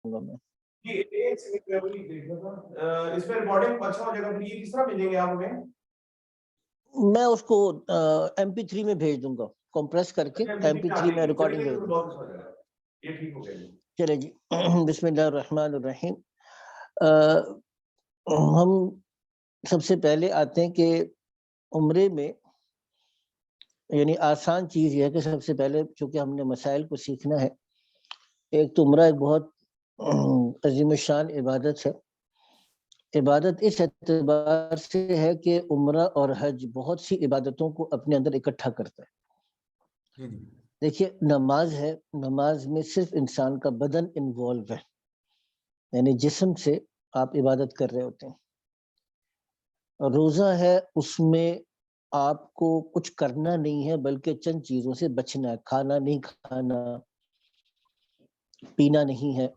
گا میں. جی ایک سیکنڈ میں وہی دیکھ رہا تھا اس پہ ریکارڈنگ اچھا ہو جائے گا. پھر یہ کس طرح بھیجیں گے آپ ہمیں؟ میں اس کو MP3 میں بھیج دوں گا, کمپریس کر کے MP3 میں ریکارڈنگ بھیج دوں گا. یہ ٹھیک ہو گیا. چلے جی. بسم اللہ الرحمن الرحیم. ہم سب سے پہلے آتے ہیں کہ عمرے میں یعنی آسان چیز یہ ہے کہ سب سے پہلے چونکہ ہم نے مسائل کو سیکھنا ہے. ایک تو عمرہ ایک بہت عظیم الشان عبادت ہے. عبادت اس اعتبار سے ہے کہ عمرہ اور حج بہت سی عبادتوں کو اپنے اندر اکٹھا کرتا ہے. دیکھیے نماز ہے, نماز میں صرف انسان کا بدن انوالو ہے, یعنی جسم سے آپ عبادت کر رہے ہوتے ہیں. روزہ ہے, اس میں آپ کو کچھ کرنا نہیں ہے بلکہ چند چیزوں سے بچنا ہے. کھانا نہیں کھانا, پینا نہیں ہے,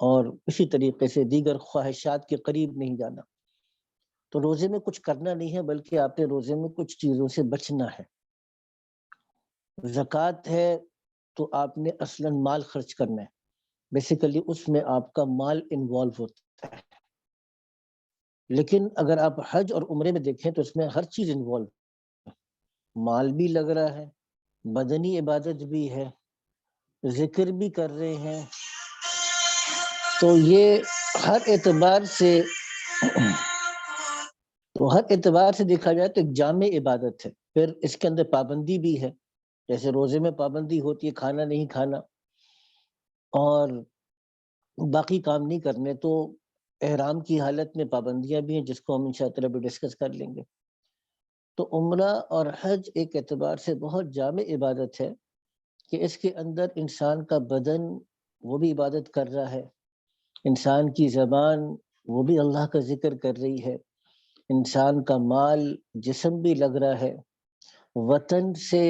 اور اسی طریقے سے دیگر خواہشات کے قریب نہیں جانا. تو روزے میں کچھ کرنا نہیں ہے بلکہ آپ نے روزے میں کچھ چیزوں سے بچنا ہے. زکوٰۃ ہے تو آپ نے اصلاً مال خرچ کرنا ہے, بیسیکلی اس میں آپ کا مال انوالو ہوتا ہے. لیکن اگر آپ حج اور عمرے میں دیکھیں تو اس میں ہر چیز انوالو ہے. مال بھی لگ رہا ہے, بدنی عبادت بھی ہے, ذکر بھی کر رہے ہیں. تو یہ ہر اعتبار سے دیکھا جائے تو ایک جامع عبادت ہے. پھر اس کے اندر پابندی بھی ہے, جیسے روزے میں پابندی ہوتی ہے کھانا نہیں کھانا اور باقی کام نہیں کرنے, تو احرام کی حالت میں پابندیاں بھی ہیں جس کو ہم انشاءاللہ بھی ڈسکس کر لیں گے. تو عمرہ اور حج ایک اعتبار سے بہت جامع عبادت ہے کہ اس کے اندر انسان کا بدن وہ بھی عبادت کر رہا ہے, انسان کی زبان وہ بھی اللہ کا ذکر کر رہی ہے, انسان کا مال جسم بھی لگ رہا ہے, وطن سے,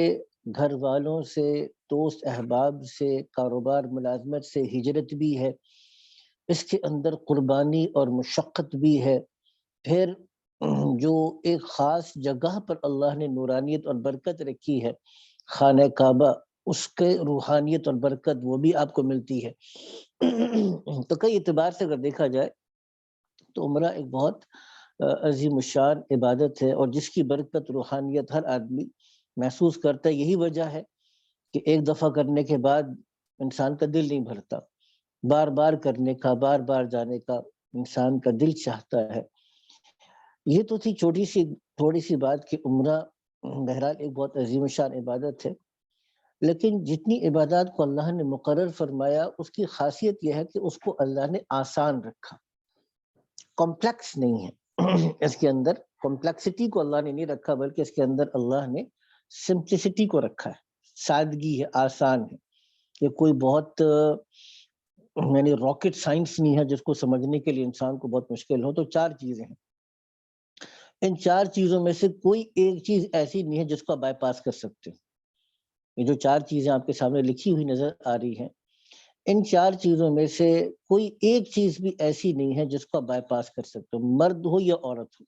گھر والوں سے, دوست احباب سے, کاروبار ملازمت سے ہجرت بھی ہے, اس کے اندر قربانی اور مشقت بھی ہے. پھر جو ایک خاص جگہ پر اللہ نے نورانیت اور برکت رکھی ہے, خانہ کعبہ, اس کے روحانیت اور برکت وہ بھی آپ کو ملتی ہے. تو کئی اعتبار سے اگر دیکھا جائے تو عمرہ ایک بہت عظیم الشان عبادت ہے, اور جس کی برکت روحانیت ہر آدمی محسوس کرتا ہے. یہی وجہ ہے کہ ایک دفعہ کرنے کے بعد انسان کا دل نہیں بھرتا, بار بار کرنے کا, بار بار جانے کا انسان کا دل چاہتا ہے. یہ تو تھی تھوڑی سی بات کہ عمرہ بہرحال ایک بہت عظیم الشان عبادت ہے. لیکن جتنی عبادات کو اللہ نے مقرر فرمایا اس کی خاصیت یہ ہے کہ اس کو اللہ نے آسان رکھا, کمپلیکس نہیں ہے. اس کے اندر کمپلیکسٹی کو اللہ نے نہیں رکھا بلکہ اس کے اندر اللہ نے سمپلسٹی کو رکھا ہے, سادگی ہے, آسان ہے. یہ کوئی بہت یعنی راکٹ سائنس نہیں ہے جس کو سمجھنے کے لیے انسان کو بہت مشکل ہو. تو 4 چیزیں ہیں, ان 4 چیزوں میں سے کوئی ایک چیز ایسی نہیں ہے جس کو آپ بائی پاس کر سکتے. یہ جو 4 چیزیں آپ کے سامنے لکھی ہوئی نظر آ رہی ہیں, ان 4 چیزوں میں سے کوئی ایک چیز بھی ایسی نہیں ہے جس کو آپ بائی پاس کر سکتے ہو, مرد ہو یا عورت ہو,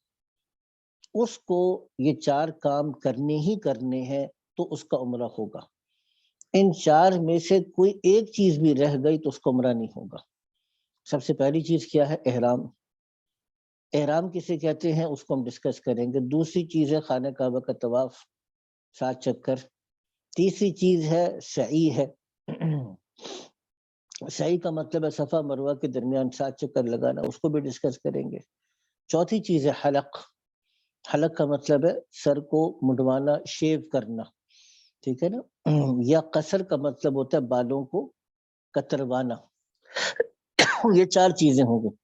اس کو یہ 4 کام کرنے ہی کرنے ہیں تو اس کا عمرہ ہوگا. ان 4 میں سے کوئی ایک چیز بھی رہ گئی تو اس کو عمرہ نہیں ہوگا. سب سے پہلی چیز کیا ہے؟ احرام. احرام کسے کہتے ہیں اس کو ہم ڈسکس کریں گے. دوسری چیز ہے خانہ کعبہ کا طواف, 7 چکر. تیسری چیز ہے سعی ہے. سعی کا مطلب ہے صفا مروہ کے درمیان 7 چکر لگانا, اس کو بھی ڈسکس کریں گے. چوتھی چیز ہے حلق. حلق کا مطلب ہے سر کو مڈوانا, شیو کرنا, ٹھیک ہے نا. یا قصر کا مطلب ہوتا ہے بالوں کو کتروانا. یہ 4 چیزیں ہوں گی.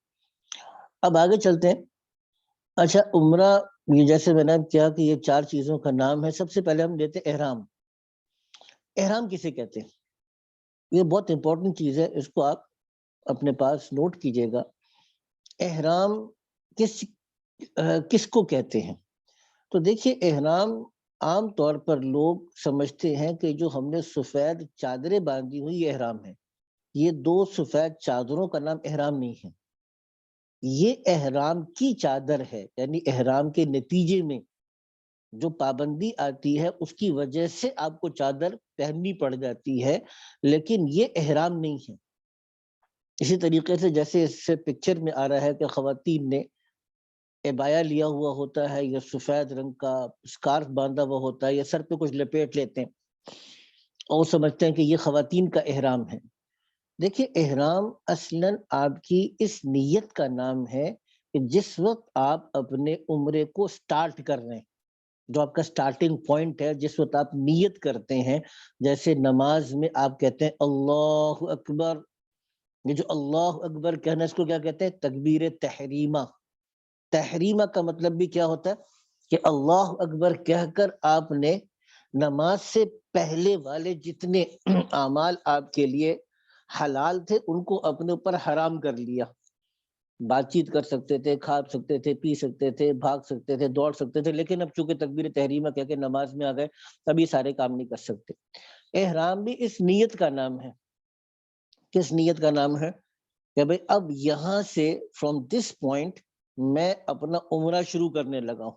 اب آگے چلتے ہیں. اچھا عمرہ, یہ جیسے میں نے کیا کہ یہ 4 چیزوں کا نام ہے. سب سے پہلے ہم لیتے احرام. احرام کسے کہتے ہیں؟ یہ بہت امپورٹنٹ چیز ہے, اس کو آپ اپنے پاس نوٹ کیجئے گا. احرام کس کو کہتے ہیں؟ تو دیکھیے احرام عام طور پر لوگ سمجھتے ہیں کہ جو ہم نے سفید چادریں باندھی ہوئی یہ احرام ہے. یہ 2 سفید چادروں کا نام احرام نہیں ہے, یہ احرام کی چادر ہے. یعنی احرام کے نتیجے میں جو پابندی آتی ہے اس کی وجہ سے آپ کو چادر پہننی پڑ جاتی ہے, لیکن یہ احرام نہیں ہے. اسی طریقے سے جیسے اس سے پکچر میں آ رہا ہے کہ خواتین نے عبایا لیا ہوا ہوتا ہے یا سفید رنگ کا اسکارف باندھا ہوا ہوتا ہے یا سر پہ کچھ لپیٹ لیتے ہیں اور سمجھتے ہیں کہ یہ خواتین کا احرام ہے. دیکھیے احرام اصلاً آپ کی اس نیت کا نام ہے کہ جس وقت آپ اپنے عمرے کو سٹارٹ کر رہے ہیں، جو آپ کا سٹارٹنگ پوائنٹ ہے، جس وقت آپ نیت کرتے ہیں، جیسے نماز میں آپ کہتے ہیں اللہ اکبر، یہ جو اللہ اکبر کہنا اس کو کیا کہتے ہیں؟ تکبیر تحریمہ. تحریمہ کا مطلب بھی کیا ہوتا ہے کہ اللہ اکبر کہہ کر آپ نے نماز سے پہلے والے جتنے اعمال آپ کے لیے حلال تھے ان کو اپنے اوپر حرام کر لیا. بات چیت کر سکتے تھے، کھا سکتے تھے، پی سکتے تھے، بھاگ سکتے تھے، دوڑ سکتے تھے، لیکن اب چونکہ تکبیر تحریمہ کہہ کے نماز میں آ گئے تب یہ سارے کام نہیں کر سکتے. احرام بھی اس نیت کا نام ہے. کس نیت کا نام ہے؟ کہ بھئی اب یہاں سے فرام دس پوائنٹ میں اپنا عمرہ شروع کرنے لگا ہوں.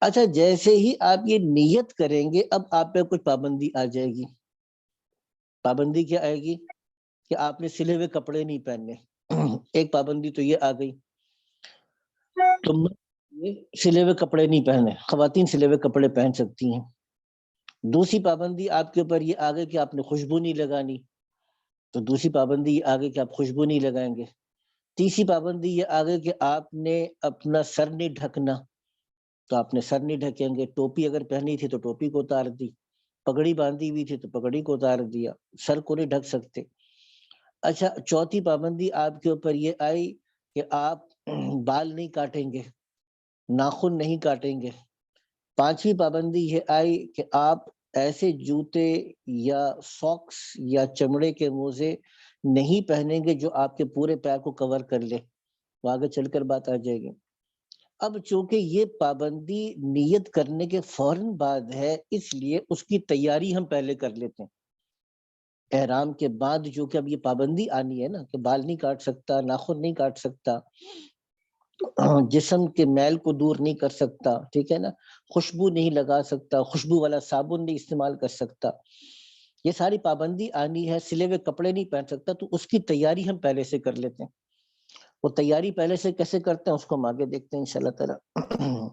اچھا جیسے ہی آپ یہ نیت کریں گے اب آپ پہ کچھ پابندی آ جائے گی. پابندی کیا آئے گی؟ کہ آپ نے سلے ہوئے کپڑے نہیں پہننے. ایک پابندی تو یہ آ گئی، تم سلے ہوئے کپڑے نہیں پہنے، خواتین سلے ہوئے کپڑے پہن سکتی ہیں. دوسری پابندی آپ کے اوپر یہ آ گئی کہ آپ نے خوشبو نہیں لگانی، تو دوسری پابندی یہ آ گئی کہ آپ خوشبو نہیں لگائیں گے. تیسری پابندی یہ آ گئی کہ آپ نے اپنا سر نہیں ڈھکنا، تو آپ نے سر نہیں ڈھکیں گے. ٹوپی اگر پہنی تھی تو ٹوپی کو اتار دی، پگڑی باندھی ہوئی تھی تو پگڑی کو اتار دیا، سر کو نہیں ڈھک سکتے. اچھا چوتھی پابندی آپ کے اوپر یہ آئی کہ آپ بال نہیں کاٹیں گے، ناخن نہیں کاٹیں گے. پانچویں پابندی یہ آئی کہ آپ ایسے جوتے یا ساکس یا چمڑے کے موزے نہیں پہنیں گے جو آپ کے پورے پیر کو کور کر لے. وہ آگے چل کر بات آ جائے گی. اب چونکہ یہ پابندی نیت کرنے کے فوراً بعد ہے اس لیے اس کی تیاری ہم پہلے کر لیتے ہیں. احرام کے بعد جو کہ اب یہ پابندی آنی ہے نا کہ بال نہیں کاٹ سکتا، ناخن نہیں کاٹ سکتا، جسم کے میل کو دور نہیں کر سکتا، ٹھیک ہے نا، خوشبو نہیں لگا سکتا، خوشبو والا صابن نہیں استعمال کر سکتا، یہ ساری پابندی آنی ہے. سلے ہوئے کپڑے نہیں پہن سکتا، تو اس کی تیاری ہم پہلے سے کر لیتے ہیں. وہ تیاری پہلے سے کیسے کرتے ہیں اس کو ہم آگے دیکھتے ہیں انشاءاللہ تعالی.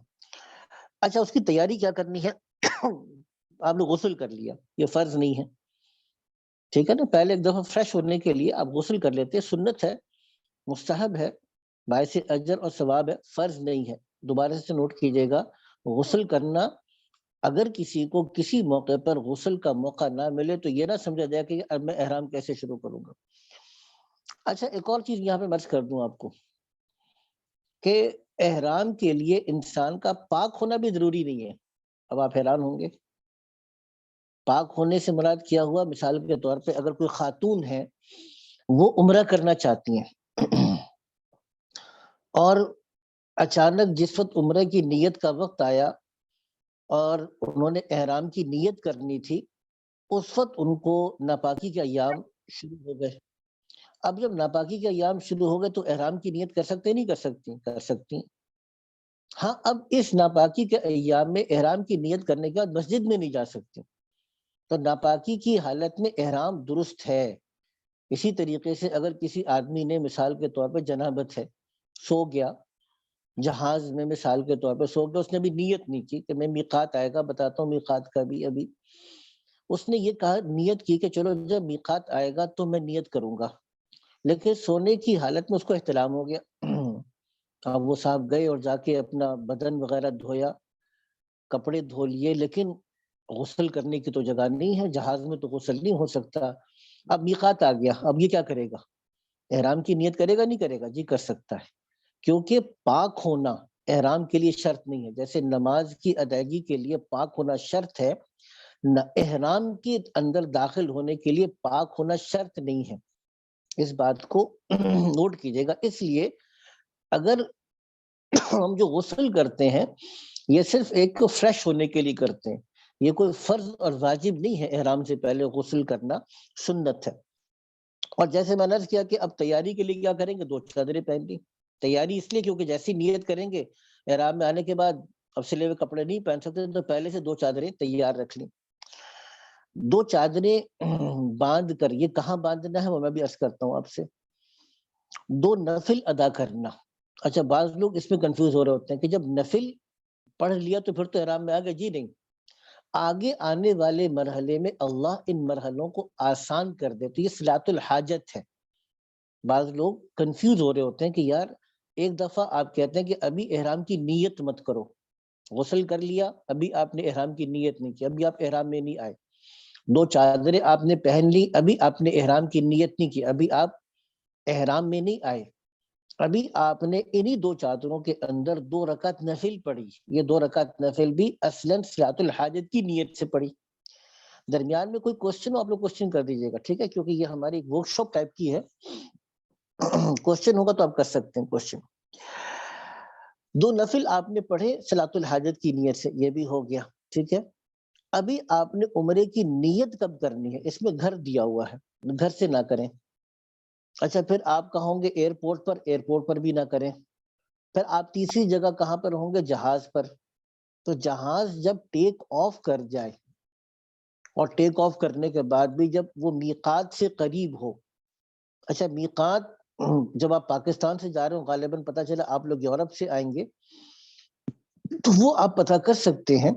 اچھا اس کی تیاری کیا کرنی ہے؟ آپ نے غسل کر لیا، یہ فرض نہیں ہے، ٹھیک ہے نا. پہلے ایک دفعہ فریش ہونے کے لیے آپ غسل کر لیتے ہیں، سنت ہے، مستحب ہے، باعث اجر اور ثواب ہے، فرض نہیں ہے. دوبارہ سے نوٹ کیجئے گا، غسل کرنا اگر کسی کو کسی موقع پر غسل کا موقع نہ ملے تو یہ نہ سمجھا جائے کہ اب میں احرام کیسے شروع کروں گا. اچھا ایک اور چیز یہاں پہ مرض کر دوں آپ کو کہ احرام کے لیے انسان کا پاک ہونا بھی ضروری نہیں ہے. اب آپ حیران ہوں گے، پاک ہونے سے مراد کیا ہوا؟ مثال کے طور پہ اگر کوئی خاتون ہے وہ عمرہ کرنا چاہتی ہیں اور اچانک جس وقت عمرے کی نیت کا وقت آیا اور انہوں نے احرام کی نیت کرنی تھی، اس وقت ان کو ناپاکی کے ایام شروع ہو گئے. اب جب ناپاکی کے ایام شروع ہو گئے تو احرام کی نیت کر سکتے نہیں کر سکتی؟ کر سکتی. ہاں اب اس ناپاکی کے ایام میں احرام کی نیت کرنے کے بعد مسجد میں نہیں جا سکتی، تو ناپاکی کی حالت میں احرام درست ہے. اسی طریقے سے اگر کسی آدمی نے مثال کے طور پہ جنابت ہے، سو گیا جہاز میں، مثال کے طور پہ سو گیا، اس نے بھی نیت نہیں کی کہ میں میقات آئے گا، بتاتا ہوں میقات کا بھی. ابھی اس نے یہ کہا، نیت کی کہ چلو جب میقات آئے گا تو میں نیت کروں گا، لیکن سونے کی حالت میں اس کو احتلام ہو گیا. اب وہ صاحب گئے اور جا کے اپنا بدن وغیرہ دھویا، کپڑے دھو لیے، لیکن غسل کرنے کی تو جگہ نہیں ہے، جہاز میں تو غسل نہیں ہو سکتا. اب میقات آ گیا، اب یہ کیا کرے گا؟ احرام کی نیت کرے گا نہیں کرے گا؟ جی کر سکتا ہے، کیونکہ پاک ہونا احرام کے لیے شرط نہیں ہے. جیسے نماز کی ادائیگی کے لیے پاک ہونا شرط ہے، احرام کے اندر داخل ہونے کے لیے پاک ہونا شرط نہیں ہے. اس بات کو نوٹ کیجئے گا. اس لیے اگر ہم جو غسل کرتے ہیں یہ صرف ایک فریش ہونے کے لیے کرتے ہیں، یہ کوئی فرض اور واجب نہیں ہے. احرام سے پہلے غسل کرنا سنت ہے. اور جیسے میں نے عرض کیا کہ اب تیاری کے لیے کیا کریں گے؟ 2 چادریں پہن لی. تیاری اس لیے کیونکہ جیسی نیت کریں گے احرام میں آنے کے بعد اب سلے ہوئے کپڑے نہیں پہن سکتے، تو پہلے سے 2 چادریں تیار رکھ لی. 2 چادریں باندھ کر، یہ کہاں باندھنا ہے وہ میں بھی عرض کرتا ہوں آپ سے. دو نفل ادا کرنا. اچھا بعض لوگ اس میں کنفیوز ہو رہے ہوتے ہیں کہ جب نفل پڑھ لیا تو پھر تو احرام میں آ گئے. جی نہیں، آگے آنے والے مرحلے میں اللہ ان مرحلوں کو آسان کر دے. تو یہ صلاۃ الحاجت ہے. بعض لوگ کنفیوز ہو رہے ہوتے ہیں کہ یار ایک دفعہ آپ کہتے ہیں کہ ابھی احرام کی نیت مت کرو، غسل کر لیا ابھی آپ نے احرام کی نیت نہیں کی، ابھی آپ احرام میں نہیں آئے. دو چادریں آپ نے پہن لی، ابھی آپ نے احرام کی نیت نہیں کی، ابھی آپ احرام میں نہیں آئے. ابھی آپ نے انہی دو چادروں کے اندر 2 رکعت نفل پڑھی. یہ 2 رکعت نفل بھی اصلاً صلاۃ الحاجت کی نیت سے پڑھی. درمیان میں کوئی کوشچن ہو آپ لوگ کوشچن کر دیجیے گا، ٹھیک ہے، کیونکہ یہ ہماری ایک ورک شاپ ٹائپ کی ہے. کوشچن ہوگا تو آپ کر سکتے ہیں کوشچن. 2 نفل آپ نے پڑھے صلاۃ الحاجت کی نیت سے، یہ بھی ہو گیا، ٹھیک ہے. ابھی آپ نے عمرے کی نیت کب کرنی ہے؟ اس میں گھر دیا ہوا ہے، گھر سے نہ کریں. اچھا پھر آپ کہوں گے ایئرپورٹ پر بھی نہ کریں. پھر آپ تیسری جگہ کہاں پر ہوں گے؟ جہاز پر. تو جہاز جب ٹیک آف کر جائے اور ٹیک آف کرنے کے بعد بھی جب وہ میقات سے قریب ہو. اچھا میقات جب آپ پاکستان سے جا رہے ہو، غالباً پتہ چلا آپ لوگ یورپ سے آئیں گے، تو وہ آپ پتہ کر سکتے ہیں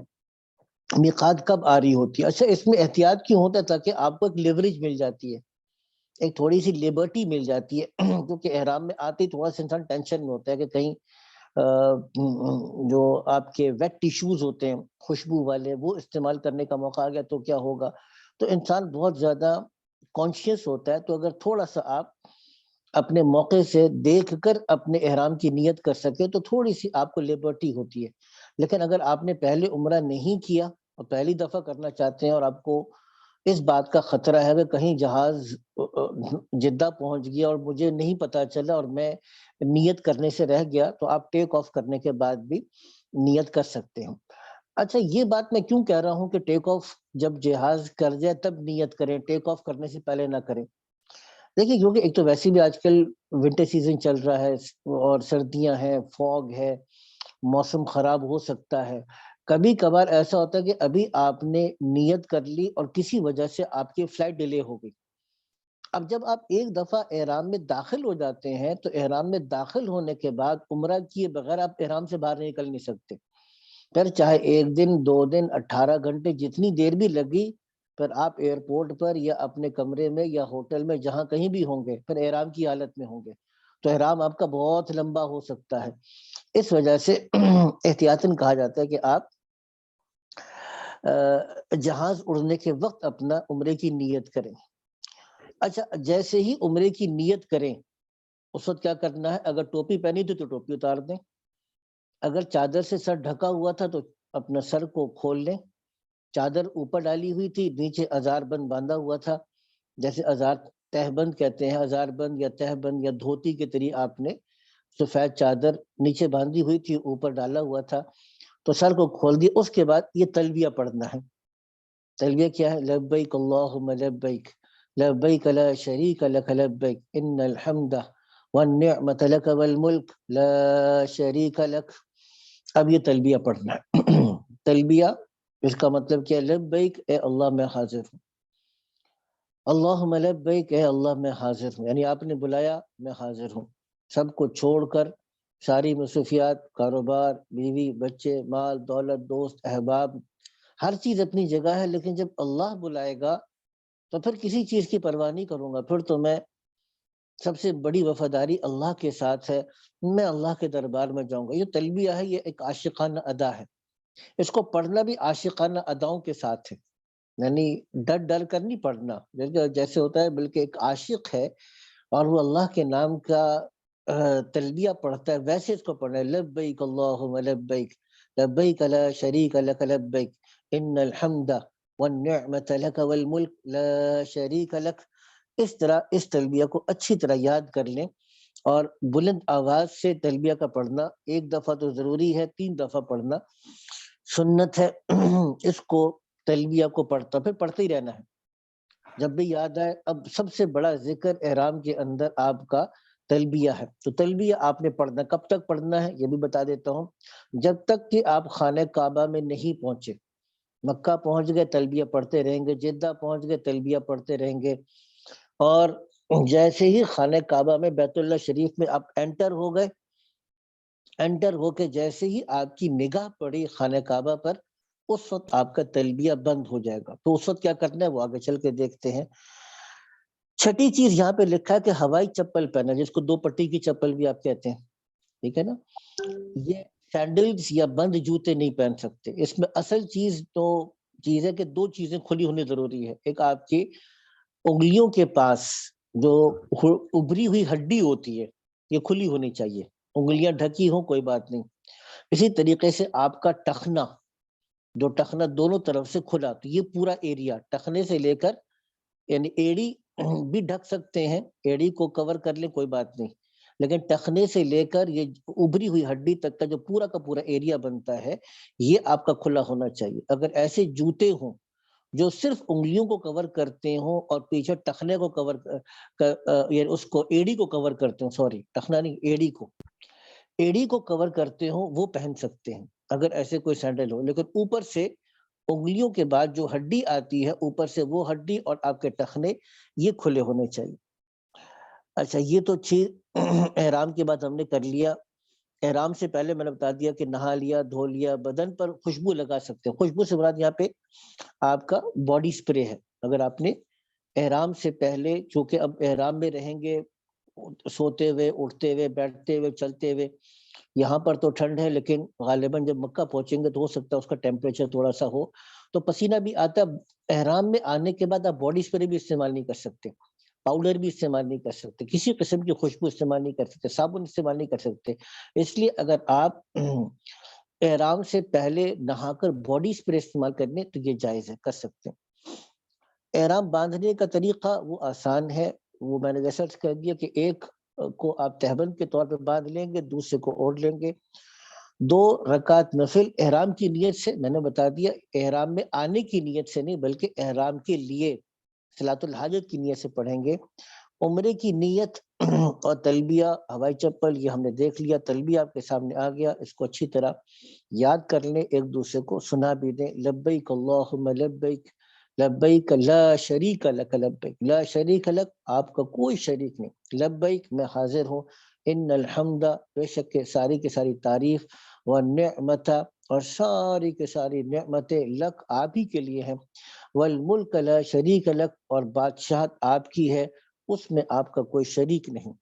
میقات کب آ رہی ہوتی ہے. اچھا اس میں احتیاط کیوں ہوتا ہے؟ تاکہ آپ کو ایک لیوریج مل جاتی ہے، ایک تھوڑی سی لیبرٹی مل جاتی ہے. کیونکہ احرام میں آتے ہی تھوڑا سا انسان ٹینشن میں ہوتا ہے کہ کہیں جو آپ کے ویٹ ٹیشوز ہوتے ہیں خوشبو والے وہ استعمال کرنے کا موقع آ گیا تو کیا ہوگا. تو انسان بہت زیادہ کانشیس ہوتا ہے. تو اگر تھوڑا سا آپ اپنے موقع سے دیکھ کر اپنے احرام کی نیت کر سکے تو تھوڑی سی آپ کو لیبرٹی ہوتی ہے. لیکن اگر آپ نے پہلے عمرہ نہیں کیا اور پہلی دفعہ کرنا چاہتے ہیں اور آپ کو اس بات کا خطرہ ہے کہ کہیں جہاز جدہ پہنچ گیا اور مجھے نہیں پتا چلا اور میں نیت کرنے سے رہ گیا، تو آپ ٹیک آف کرنے کے بعد بھی نیت کر سکتے ہیں. اچھا یہ بات میں کیوں کہہ رہا ہوں کہ ٹیک آف جب جہاز کر جائے تب نیت کریں، ٹیک آف کرنے سے پہلے نہ کریں؟ دیکھیے کیونکہ ایک تو ویسے بھی آج کل ونٹر سیزن چل رہا ہے اور سردیاں ہیں، فوگ ہے، موسم خراب ہو سکتا ہے. کبھی کبھار ایسا ہوتا ہے کہ ابھی آپ نے نیت کر لی اور کسی وجہ سے آپ کی فلائٹ ڈیلے ہو گئی. اب جب آپ ایک دفعہ احرام میں داخل ہو جاتے ہیں تو احرام میں داخل ہونے کے بعد عمرہ کیے بغیر آپ احرام سے باہر نکل نہیں سکتے. پھر چاہے 1 دن 2 دن 18 گھنٹے جتنی دیر بھی لگی، پھر آپ ایئرپورٹ پر یا اپنے کمرے میں یا ہوٹل میں جہاں کہیں بھی ہوں گے پھر احرام کی حالت میں ہوں گے. تو احرام آپ کا بہت لمبا ہو سکتا ہے. اس وجہ سے احتیاطاً کہا جاتا ہے کہ آپ جہاز اڑنے کے وقت اپنا عمرے کی نیت کریں. اچھا جیسے ہی عمرے کی نیت کریں اس وقت کیا کرنا ہے؟ اگر ٹوپی پہنی تھی تو ٹوپی اتار دیں، اگر چادر سے سر ڈھکا ہوا تھا تو اپنا سر کو کھول لیں. چادر اوپر ڈالی ہوئی تھی، نیچے ازار بند باندھا ہوا تھا، جیسے ازار تہ بند کہتے ہیں، ازار بند یا تہ بند یا دھوتی کے طریقے آپ نے سفید چادر نیچے باندھی ہوئی تھی، اوپر ڈالا ہوا تھا، تو سر کو کھول دیا. اس کے بعد یہ تلبیہ پڑھنا ہے. تلبیہ کیا ہے؟ لبیک اللہم لبیک لبیک لا شریک لک لبیک ان الحمد والنعمت لک والملک لا شریک لک. اب یہ تلبیہ پڑھنا ہے. تلبیہ اس کا مطلب کیا ہے؟ لبیک اے اللہ میں حاضر ہوں، اللہم لبیک اے اللہ میں حاضر ہوں، یعنی آپ نے بلایا میں حاضر ہوں. سب کو چھوڑ کر ساری مصروفیات، کاروبار، بیوی، بچے، مال، دولت، دوست، احباب، ہر چیز اپنی جگہ ہے، لیکن جب اللہ بلائے گا تو پھر کسی چیز کی پرواہ نہیں کروں گا. پھر تو میں سب سے بڑی وفاداری اللہ کے ساتھ ہے، میں اللہ کے دربار میں جاؤں گا. یہ تلبیہ ہے، یہ ایک عاشقانہ ادا ہے. اس کو پڑھنا بھی عاشقانہ اداؤں کے ساتھ ہے، یعنی ڈر ڈر کر نہیں پڑھنا جیسے ہوتا ہے، بلکہ ایک عاشق ہے اور وہ اللہ کے نام کا تلبیہ پڑھتا ہے ویسے اس کو پڑھنا ہے. لبیک اللہم لبیک لبیک لا شریک لک لبیک ان الحمد والنعمت لک والملک لا شریک لک. اس طرح اس تلبیہ کو اچھی طرح یاد کر لیں اور بلند آواز سے تلبیہ کا پڑھنا 1 دفعہ تو ضروری ہے، 3 دفعہ پڑھنا سنت ہے. اس کو تلبیہ کو پڑھتے ہی رہنا ہے جب بھی یاد آئے. اب سب سے بڑا ذکر احرام کے اندر آپ کا تلبیہ ہے. تو تلبیہ آپ نے پڑھنا، کب تک پڑھنا ہے یہ بھی بتا دیتا ہوں. جب تک کہ آپ خانہ کعبہ میں نہیں پہنچے. مکہ پہنچ گئے تلبیہ پڑھتے رہیں گے، جدہ پہنچ گئے تلبیہ پڑھتے رہیں گے، اور جیسے ہی خانہ کعبہ میں بیت اللہ شریف میں آپ انٹر ہو گئے، انٹر ہو کے جیسے ہی آپ کی نگاہ پڑی خانہ کعبہ پر، اس وقت آپ کا تلبیہ بند ہو جائے گا۔ تو اس وقت کیا کرنا ہے وہ آگے چل کے دیکھتے ہیں۔ چھٹی چیز یہاں پہ لکھا ہے کہ ہوائی چپل پہنا، جس کو 2 پٹی کی چپل بھی آپ کہتے ہیں، ٹھیک ہے نا، یہ سینڈلز یا بند جوتے نہیں پہن سکتے۔ اس میں اصل چیز تو چیز ہے کہ 2 چیزیں کھلی ہونی ضروری ہے۔ ایک آپ کی انگلیوں کے پاس جو ابری ہوئی ہڈی ہوتی ہے یہ کھلی ہونی چاہیے، انگلیاں ڈھکی ہوں کوئی بات نہیں۔ اسی طریقے سے آپ کا ٹخنا، جو ٹخنا دونوں طرف سے کھلا، تو یہ پورا ایریا ٹخنے سے لے کر، یعنی ایڑی بھی ڈھک سکتے ہیں، ایڑی کو کور کر لیں کوئی بات نہیں، لیکن ٹخنے سے لے کر یہ ابری ہوئی ہڈی تک کا جو پورا کا پورا ایریا بنتا ہے یہ آپ کا کھلا ہونا چاہیے۔ اگر ایسے جوتے ہوں جو صرف انگلیوں کو کور کرتے ہوں اور پیچھے ٹخنے کو کور یعنی اس کو ایڑی کو کور کرتے ہوں، سوری ٹخنا نہیں، ایڑی کو کور کرتے ہوں، وہ پہن سکتے ہیں اگر ایسے کوئی سینڈل ہو، لیکن اوپر سے انگلیوں کے بعد جو ہڈی آتی ہے اوپر سے وہ ہڈی اور آپ کے ٹخنے یہ کھلے ہونے چاہیے۔ اچھا، یہ تو چیز احرام کے بعد ہم نے کر لیا۔ احرام سے پہلے میں نے بتا دیا کہ نہا لیا، دھو لیا، بدن پر خوشبو لگا سکتے ہیں۔ خوشبو سے مراد یہاں پہ آپ کا باڈی سپرے ہے۔ اگر آپ نے احرام سے پہلے، چونکہ اب احرام میں رہیں گے، سوتے ہوئے، اٹھتے ہوئے، بیٹھتے ہوئے، چلتے ہوئے، یہاں پر تو ٹھنڈ ہے لیکن غالباً جب مکہ پہنچیں گے تو ہو سکتا ہے اس کا ٹیمپریچر تھوڑا سا ہو، تو پسینہ بھی آتا ہے۔ احرام میں آنے کے بعد آپ باڈی سپرے بھی استعمال نہیں کر سکتے، پاؤڈر بھی استعمال نہیں کر سکتے، کسی قسم کی خوشبو استعمال نہیں کر سکتے، صابن استعمال نہیں کر سکتے۔ اس لیے اگر آپ احرام سے پہلے نہا کر باڈی سپرے استعمال کرنے تو یہ جائز ہے، کر سکتے ہیں۔ احرام باندھنے کا طریقہ وہ آسان ہے، وہ میں نے جیسا کر دیا کہ ایک کو آپ تہبند کے طور پہ باندھ لیں گے، دوسرے کو اوڑھ لیں گے۔ 2 رکعت نفل احرام کی نیت سے، میں نے بتا دیا احرام میں آنے کی نیت سے نہیں بلکہ احرام کے لیے صلاۃ الحاجت کی نیت سے پڑھیں گے۔ عمرے کی نیت اور تلبیہ، ہوائی چپل، یہ ہم نے دیکھ لیا، تلبیہ آپ کے سامنے آ گیا، اس کو اچھی طرح یاد کر لیں، ایک دوسرے کو سنا بھی دیں۔ لبیک اللہم لبیک لبیک لا شریک لک لبیک، لا شریک لک، آپ کا کوئی شریک نہیں، لبیک میں حاضر ہوں، ان الحمد، بے شک کہ ساری کی ساری تعریف، والنعمت، اور ساری کی ساری نعمتیں، لک آپ ہی کے لیے ہیں، والملک لا شریک لک، اور بادشاہت آپ کی ہے، اس میں آپ کا کوئی شریک نہیں۔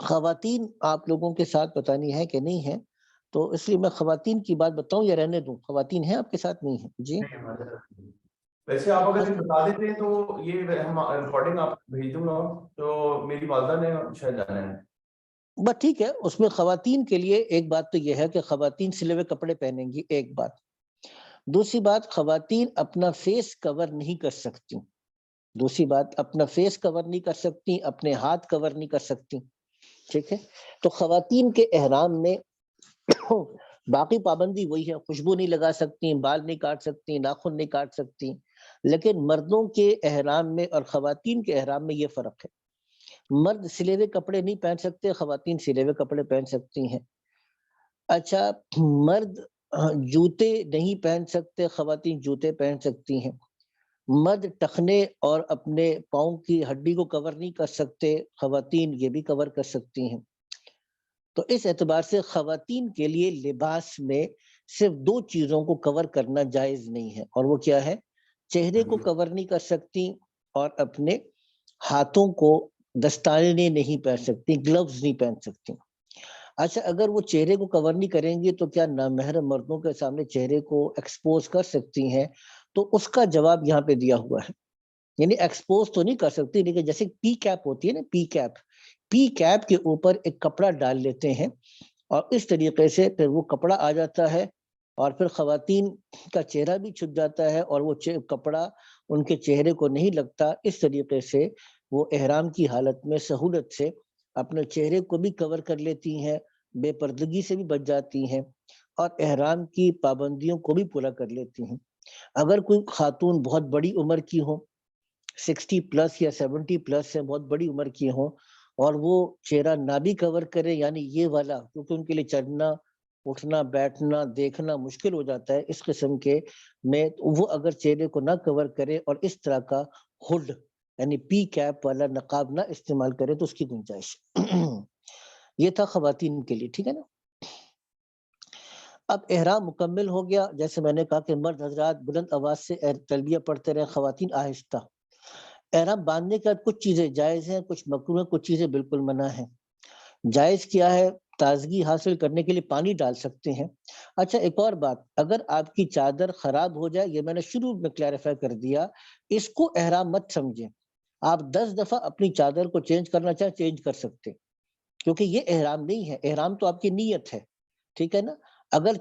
خواتین آپ لوگوں کے ساتھ پتہ نہیں ہے کہ نہیں ہے، تو اس لیے میں خواتین کی بات بتاؤں یا رہنے دوں؟ خواتین ہیں آپ کے ساتھ؟ نہیں ہے جی؟ ویسے آپ اگر بتا دیتے ہیں تو یہ ہم ریکارڈنگ آپ بھیج دوں گا، تو میری والدہ نے شاید جانا ہے۔ بس ٹھیک ہے، اس میں خواتین کے لیے ایک بات تو یہ ہے کہ خواتین سلے ہوئے کپڑے پہنیں گی، ایک بات۔ دوسری بات، خواتین اپنا فیس کور نہیں کر سکتی، دوسری بات اپنا فیس کور نہیں کر سکتی، اپنے ہاتھ کور نہیں کر سکتی، ٹھیک ہے؟ تو خواتین کے احرام میں باقی پابندی وہی ہے، خوشبو نہیں لگا سکتی، بال نہیں کاٹ سکتی، ناخن نہیں کاٹ سکتی، لیکن مردوں کے احرام میں اور خواتین کے احرام میں یہ فرق ہے۔ مرد سلے ہوئے کپڑے نہیں پہن سکتے، خواتین سلے ہوئے کپڑے پہن سکتی ہیں۔ اچھا، مرد جوتے نہیں پہن سکتے، خواتین جوتے پہن سکتی ہیں۔ مرد ٹخنے اور اپنے پاؤں کی ہڈی کو کور نہیں کر سکتے، خواتین یہ بھی کور کر سکتی ہیں۔ تو اس اعتبار سے خواتین کے لیے لباس میں صرف 2 چیزوں کو کور کرنا جائز نہیں ہے، اور وہ کیا ہے؟ چہرے کو کور نہیں کر سکتی اور اپنے ہاتھوں کو دستانے نہیں پہن سکتی، گلوز نہیں پہن سکتی۔ اچھا، اگر وہ چہرے کو کور نہیں کریں گی تو کیا نامحرم مردوں کے سامنے چہرے کو ایکسپوز کر سکتی ہیں؟ تو اس کا جواب یہاں پہ دیا ہوا ہے، یعنی ایکسپوز تو نہیں کر سکتی، لیکن جیسے پی کیپ ہوتی ہے نا، پی کیپ کے اوپر ایک کپڑا ڈال لیتے ہیں اور اس طریقے سے پھر وہ کپڑا آ جاتا ہے اور پھر خواتین کا چہرہ بھی چھپ جاتا ہے اور وہ کپڑا ان کے چہرے کو نہیں لگتا۔ اس طریقے سے وہ احرام کی حالت میں سہولت سے اپنے چہرے کو بھی کور کر لیتی ہیں، بے پردگی سے بھی بچ جاتی ہیں اور احرام کی پابندیوں کو بھی پورا کر لیتی ہیں۔ اگر کوئی خاتون بہت بڑی عمر کی ہو، 60 پلس یا 70 پلس سے بہت بڑی عمر کی ہوں، اور وہ چہرہ نہ بھی کور کرے، یعنی یہ والا، کیونکہ ان کے لیے چلنا، اٹھنا، بیٹھنا، دیکھنا مشکل ہو جاتا ہے اس قسم کے میں، وہ اگر چہرے کو نہ کور کرے اور اس طرح کا ہڈ یعنی پی کیپ والا نقاب نہ استعمال کرے تو اس کی گنجائش یہ تھا خواتین کے لیے، ٹھیک ہے نا۔ اب احرام مکمل ہو گیا، جیسے میں نے کہا کہ مرد حضرات بلند آواز سے تلبیہ پڑھتے رہے، خواتین آہستہ۔ احرام باندھنے کے بعد کچھ چیزیں جائز ہیں، کچھ مکروہ ہیں، کچھ چیزیں بالکل منع ہیں۔ جائز کیا ہے؟ تازگی حاصل کرنے کے لیے پانی ڈال سکتے ہیں۔ اچھا ایک اور بات، اگر آپ کی چادر خراب ہو جائے، یہ میں نے شروع میں کلیریفائی کر دیا، اس کو احرام مت سمجھیں۔ آپ 10 دفعہ اپنی چادر کو چینج کرنا چاہیں چینج کر سکتے، کیونکہ یہ احرام نہیں ہے، احرام تو آپ کی نیت ہے، ٹھیک ہے نا۔ اگر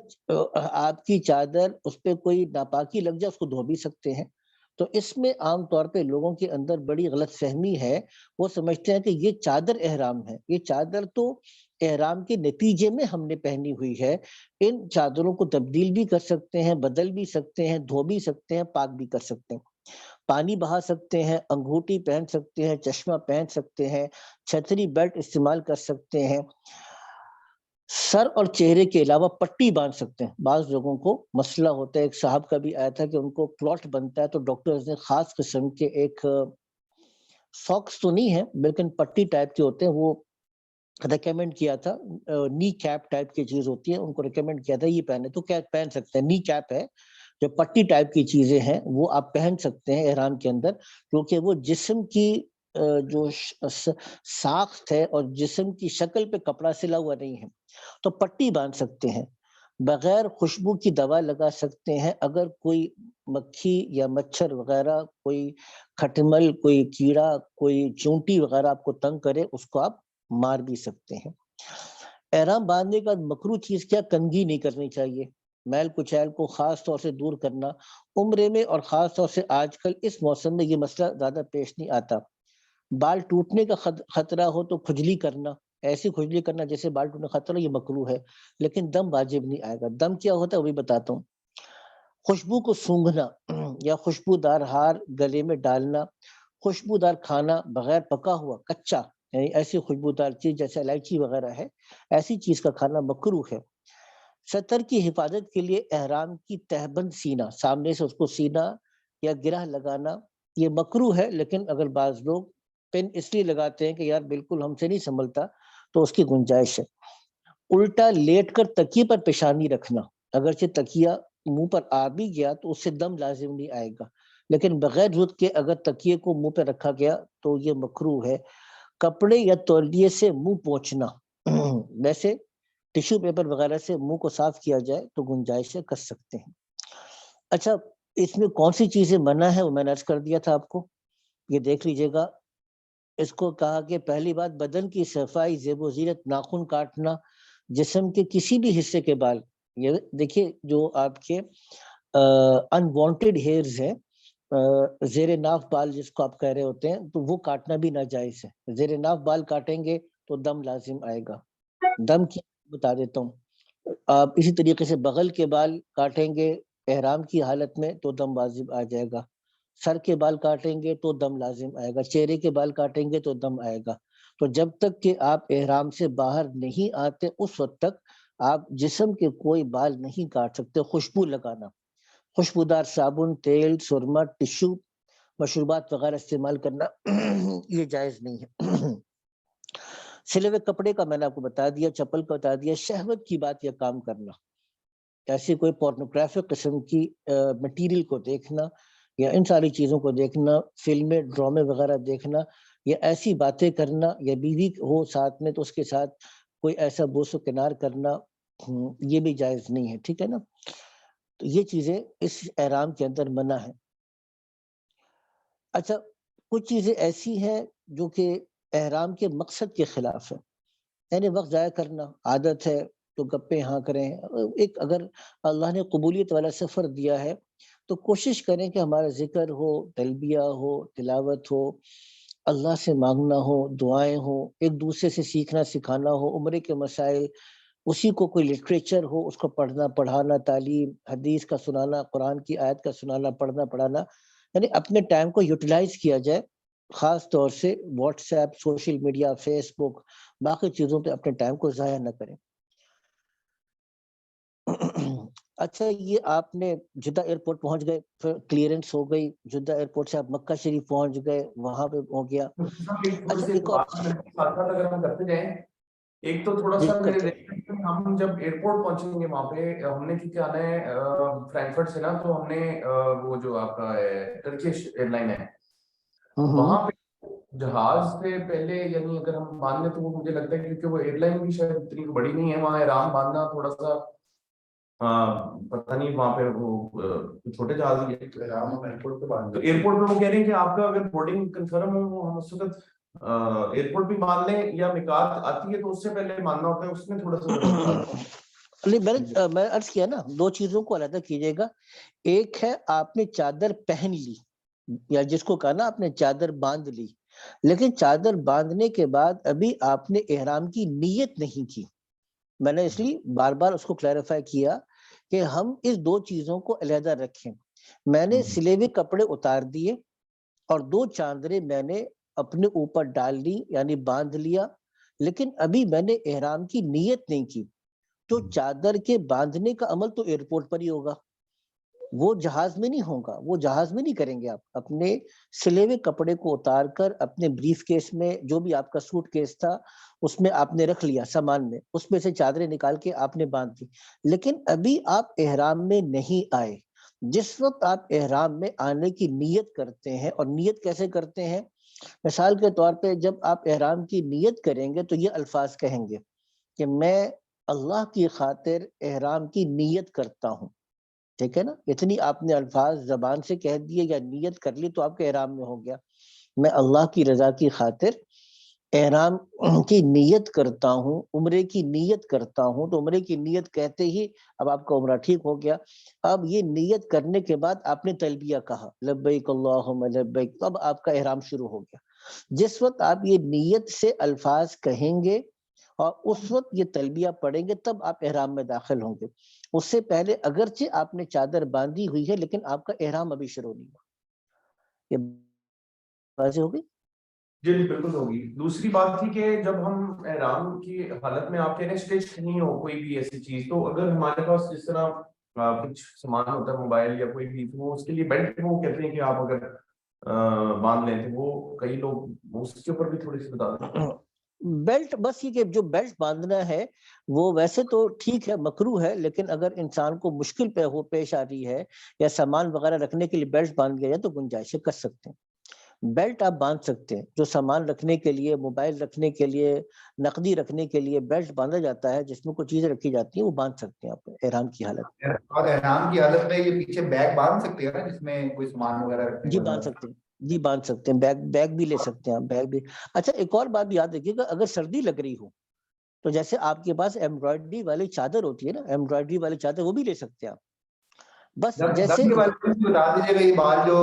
آپ کی چادر اس پہ کوئی ناپاکی لگ جائے اس کو دھو بھی سکتے ہیں۔ تو اس میں عام طور پہ لوگوں کے اندر بڑی غلط فہمی ہے، وہ سمجھتے ہیں کہ یہ چادر احرام ہے۔ یہ چادر تو احرام کے نتیجے میں ہم نے پہنی ہوئی ہے، ان چادروں کو تبدیل بھی کر سکتے ہیں، بدل بھی سکتے ہیں، دھو بھی سکتے ہیں، پاک بھی کر سکتے ہیں، پانی بہا سکتے ہیں، انگوٹھی پہن سکتے ہیں، چشمہ پہن سکتے ہیں، چھتری بیلٹ استعمال کر سکتے ہیں، سر اور چہرے کے علاوہ پٹی باندھ سکتے ہیں۔ بعض لوگوں کو مسئلہ ہوتا ہے، ایک صاحب کا بھی آیا تھا کہ ان کو کلوٹ بنتا ہے، تو ڈاکٹرز نے خاص قسم کے ایک ساکس تو نہیں ہے لیکن پٹی ٹائپ کے ہوتے ہیں، وہ ریکمینڈ کیا تھا، نی کیپ ٹائپ کی چیز ہوتی ہے، ان کو ریکمینڈ کیا تھا یہ پہنے، تو کیا پہن سکتے ہیں، نی کیپ ہے، جو پٹی ٹائپ کی چیزیں ہیں وہ آپ پہن سکتے ہیں احرام کے اندر، کیونکہ وہ جسم کی جو ساخت ہے اور جسم کی شکل پہ کپڑا سلا ہوا نہیں ہے، تو پٹی باندھ سکتے ہیں۔ بغیر خوشبو کی دوا لگا سکتے ہیں، اگر کوئی مکھی یا مچھر وغیرہ، کوئی کھٹمل، کوئی کیڑا، کوئی چونٹی وغیرہ آپ کو تنگ کرے اس کو آپ مار بھی سکتے ہیں۔ احرام باندھنے کا مکروہ چیز کیا؟ کنگھی نہیں کرنی چاہیے، میل کچیل کو خاص طور سے دور کرنا۔ عمرے میں اور خاص طور سے آج کل اس موسم میں یہ مسئلہ زیادہ پیش نہیں آتا۔ بال ٹوٹنے کا خطرہ ہو تو کھجلی کرنا، ایسی کھجلی کرنا جیسے بال ٹوٹنے کا خطرہ، یہ مکروہ ہے، لیکن دم واجب نہیں آئے گا۔ دم کیا ہوتا ہے وہ بھی بتاتا ہوں۔ خوشبو کو سونگھنا یا خوشبودار ہار گلے میں ڈالنا، خوشبودار کھانا بغیر پکا ہوا کچا، یعنی ایسی خوشبودار چیز جیسے الائچی وغیرہ ہے، ایسی چیز کا کھانا مکروہ ہے۔ سطر کی حفاظت کے لیے احرام کی تہبند سینا، سامنے سے اس کو سینا یا گرہ لگانا، یہ مکروہ ہے، لیکن اگر بعض لوگ پن اس لیے لگاتے ہیں کہ یار بالکل ہم سے نہیں سنبھلتا، تو اس کی گنجائش ہے۔ الٹا لیٹ کر تکیے پر پیشانی رکھنا، اگرچہ تکیہ منہ پر آ بھی گیا تو اس سے دم لازم نہیں آئے گا، لیکن بغیر ضرورت کے اگر تکیے کو منہ پہ رکھا گیا تو یہ مکروہ ہے۔ کپڑے یا تولیے سے منہ پوچھنا، ویسے ٹیشو پیپر وغیرہ سے منہ کو صاف کیا جائے تو گنجائش کر سکتے ہیں۔ اچھا اس میں کون سی چیزیں منع ہے وہ میں نے عرض کر دیا تھا آپ کو، یہ دیکھ لیجئے گا۔ اس کو کہا کہ پہلی بات بدن کی صفائی، زیب و زینت، ناخن کاٹنا، جسم کے کسی بھی حصے کے بال، یہ دیکھیے جو آپ کے انوانٹیڈ ہیئرز ہیں، زیر ناف بال جس کو آپ کہہ رہے ہوتے ہیں، تو وہ کاٹنا بھی ناجائز ہے۔ زیر ناف بال کاٹیں گے تو دم لازم آئے گا۔ دم کی بتا دیتا ہوں، آپ اسی طریقے سے بغل کے بال کاٹیں گے احرام کی حالت میں تو دم واجب آ جائے گا، سر کے بال کاٹیں گے تو دم لازم آئے گا، چہرے کے بال کاٹیں گے تو دم آئے گا۔ تو جب تک کہ آپ احرام سے باہر نہیں آتے اس وقت تک آپ جسم کے کوئی بال نہیں کاٹ سکتے۔ خوشبو لگانا، خوشبودار صابن، تیل، سرما، ٹشو، مشروبات وغیرہ استعمال کرنا یہ جائز نہیں ہے۔ سلے ہوئے کپڑے کا میں نے آپ کو بتا دیا، چپل کا بتا دیا۔ شہوت کی بات یا کام کرنا، ایسی کوئی پورنوگرافک قسم کی مٹیریل کو دیکھنا یا ان ساری چیزوں کو دیکھنا، فلمیں، ڈرامے وغیرہ دیکھنا، یا ایسی باتیں کرنا، یا بیوی ہو ساتھ میں تو اس کے ساتھ کوئی ایسا بوس و کنار کرنا، یہ بھی جائز نہیں ہے، ٹھیک ہے نا۔ تو یہ چیزیں اس احرام کے اندر منع ہے۔ اچھا کچھ چیزیں ایسی ہیں جو کہ احرام کے مقصد کے خلاف ہے، یعنی وقت ضائع کرنا، عادت ہے تو گپے ہاں کریں۔ ایک اگر اللہ نے قبولیت والا سفر دیا ہے تو کوشش کریں کہ ہمارا ذکر ہو، تلبیہ ہو، تلاوت ہو، اللہ سے مانگنا ہو، دعائیں ہو، ایک دوسرے سے سیکھنا سکھانا ہو، عمرے کے مسائل، اسی کو کوئی لٹریچر ہو اس کو پڑھنا پڑھانا، تعلیم حدیث کا سنانا، قرآن کی آیت کا سنانا، پڑھنا پڑھانا، یعنی اپنے ٹائم کو یوٹیلائز کیا جائے، خاص طور سے WhatsApp, social media, Facebook, باقی چیزوں پہ اپنے ٹائم کو ضائع نہ کریں۔ اچھا یہ آپ نے جدہ ایئرپورٹ پہنچ گئے، پھر کلیئرنس ہو گئی، جدہ ایئرپورٹ سے آپ مکہ شریف پہنچ گئے، وہاں پہ ہو گیا. ایک تھوڑی اچھا سی ایک اور بات ساتھ ساتھ اگر ہم کرتے جائیں، ایک تو تھوڑا جی سا میرے کرتے. ذہن میں، ہم جب ایئرپورٹ پہنچیں گے وہاں پہ ہم نے کیونکہ آنا ہے فرینکفرٹ سے نا، تو ہم نے وہ جو آپ کا ٹرکش ایئر لائن ہے وہاں پہ جہاز سے پہلے، یعنی اگر ہم مان لیں تو وہ مجھے لگتا ہے کیونکہ وہ ایئر لائن بھی شاید اتنی بڑی نہیں ہے، وہاں احرام باندھنا تھوڑا سا پتہ نہیں، وہاں پہ وہ چھوٹے جہاز ہی ہے تو ایئرپورٹ پہ وہ کہہ رہے ہیں کہ آپ کا اگر بورڈنگ کنفرم ہو، ہم اس وقت ایئرپورٹ بھی مان لیں یا میقات آتی ہے تو اس سے پہلے ماننا ہوتا ہے، اس میں تھوڑا سا ذرا بتا دیں. میں عرض کیا نا، دو چیزوں کو علیحدہ کیجیے گا. ایک ہے آپ نے چادر پہن لی، یا جس کو کہا نا آپ نے چادر باندھ لی، لیکن چادر باندھنے کے بعد ابھی آپ نے احرام کی نیت نہیں کی. میں نے اس لیے بار بار اس کو کلیریفائی کیا کہ ہم اس دو چیزوں کو علیحدہ رکھیں. میں نے سلے ہوئے کپڑے اتار دیے اور دو چادریں میں نے اپنے اوپر ڈال لی، یعنی باندھ لیا، لیکن ابھی میں نے احرام کی نیت نہیں کی. تو چادر کے باندھنے کا عمل تو ایئرپورٹ پر ہی ہوگا، وہ جہاز میں نہیں ہوگا، وہ جہاز میں نہیں کریں گے. آپ اپنے سلے ہوئے کپڑے کو اتار کر اپنے بریف کیس میں، جو بھی آپ کا سوٹ کیس تھا اس میں آپ نے رکھ لیا سامان میں، اس میں سے چادریں نکال کے آپ نے باندھ دی. لیکن ابھی آپ احرام میں نہیں آئے. جس وقت آپ احرام میں آنے کی نیت کرتے ہیں، اور نیت کیسے کرتے ہیں، مثال کے طور پہ جب آپ احرام کی نیت کریں گے تو یہ الفاظ کہیں گے کہ میں اللہ کی خاطر احرام کی نیت کرتا ہوں. ٹھیک ہے نا، اتنی آپ نے الفاظ زبان سے کہہ دیے یا نیت کر لی تو آپ کے احرام میں ہو گیا. میں اللہ کی رضا کی خاطر احرام کی نیت کرتا ہوں، عمرے کی نیت کرتا ہوں. تو عمرے کی نیت کہتے ہی اب آپ کا عمرہ ٹھیک ہو گیا. اب یہ نیت کرنے کے بعد آپ نے تلبیہ کہا، لبیک اللہم لبیک، اب آپ کا احرام شروع ہو گیا. جس وقت آپ یہ نیت سے الفاظ کہیں گے اور اس وقت یہ تلبیہ پڑھیں گے تب آپ احرام میں داخل ہوں گے. اس سے پہلے اگرچہ آپ نے چادر باندھی ہوئی ہے لیکن آپ کا احرام ابھی شروع نہیں ہوا. یہ واضح ہو گئی؟ جی بالکل ہوگی. دوسری بات تھی کہ جب ہم احرام کی حالت میں، آپ کہہ رہے ہیں اسٹیچ نہیں ہو کوئی بھی ایسی چیز، تو اگر ہمارے پاس جس طرح کچھ سامان ہوتا ہے موبائل یا کوئی بھی، تو وہ اس کے لیے بیلٹ وہ کہتے ہیں کہ آپ اگر باندھ لیں تو وہ کئی لوگ اس کے اوپر بھی تھوڑی سی بتا دیں. بیلٹ بس یہ کہ جو بیلٹ باندھنا ہے وہ ویسے تو ٹھیک ہے، مکروہ ہے، لیکن اگر انسان کو مشکل پیش آ رہی ہے یا سامان وغیرہ رکھنے کے لیے بیلٹ باندھ گیا تو گنجائش کر سکتے ہیں. بیلٹ آپ باندھ سکتے ہیں. جو سامان رکھنے کے لیے، موبائل رکھنے کے لیے، نقدی رکھنے کے لیے بیلٹ باندھا جاتا ہے، جس میں کوئی چیزیں رکھی جاتی ہیں، وہ باندھ سکتے ہیں آپ احرام کی حالت. اور احرام کی حالت میں یہ پیچھے بیگ باندھ سکتے ہیں نا، جس میں کوئی سامان وغیرہ رکھنے جی والا؟ باندھ سکتے ہیں، جی باندھ سکتے ہیں. بیگ بھی لے سکتے ہیں آپ، بیگ بھی. اچھا ایک اور بات یاد رکھیے گا، اگر سردی لگ رہی ہو تو جیسے آپ کے پاس ایمبرائڈری والی چادر ہوتی ہے نا، ایمبرائڈری والی چادر، وہ بھی لے سکتے ہیں آپ. بس جیسے دم کے بارے میں بتا دیجیے گا، یہ بال جو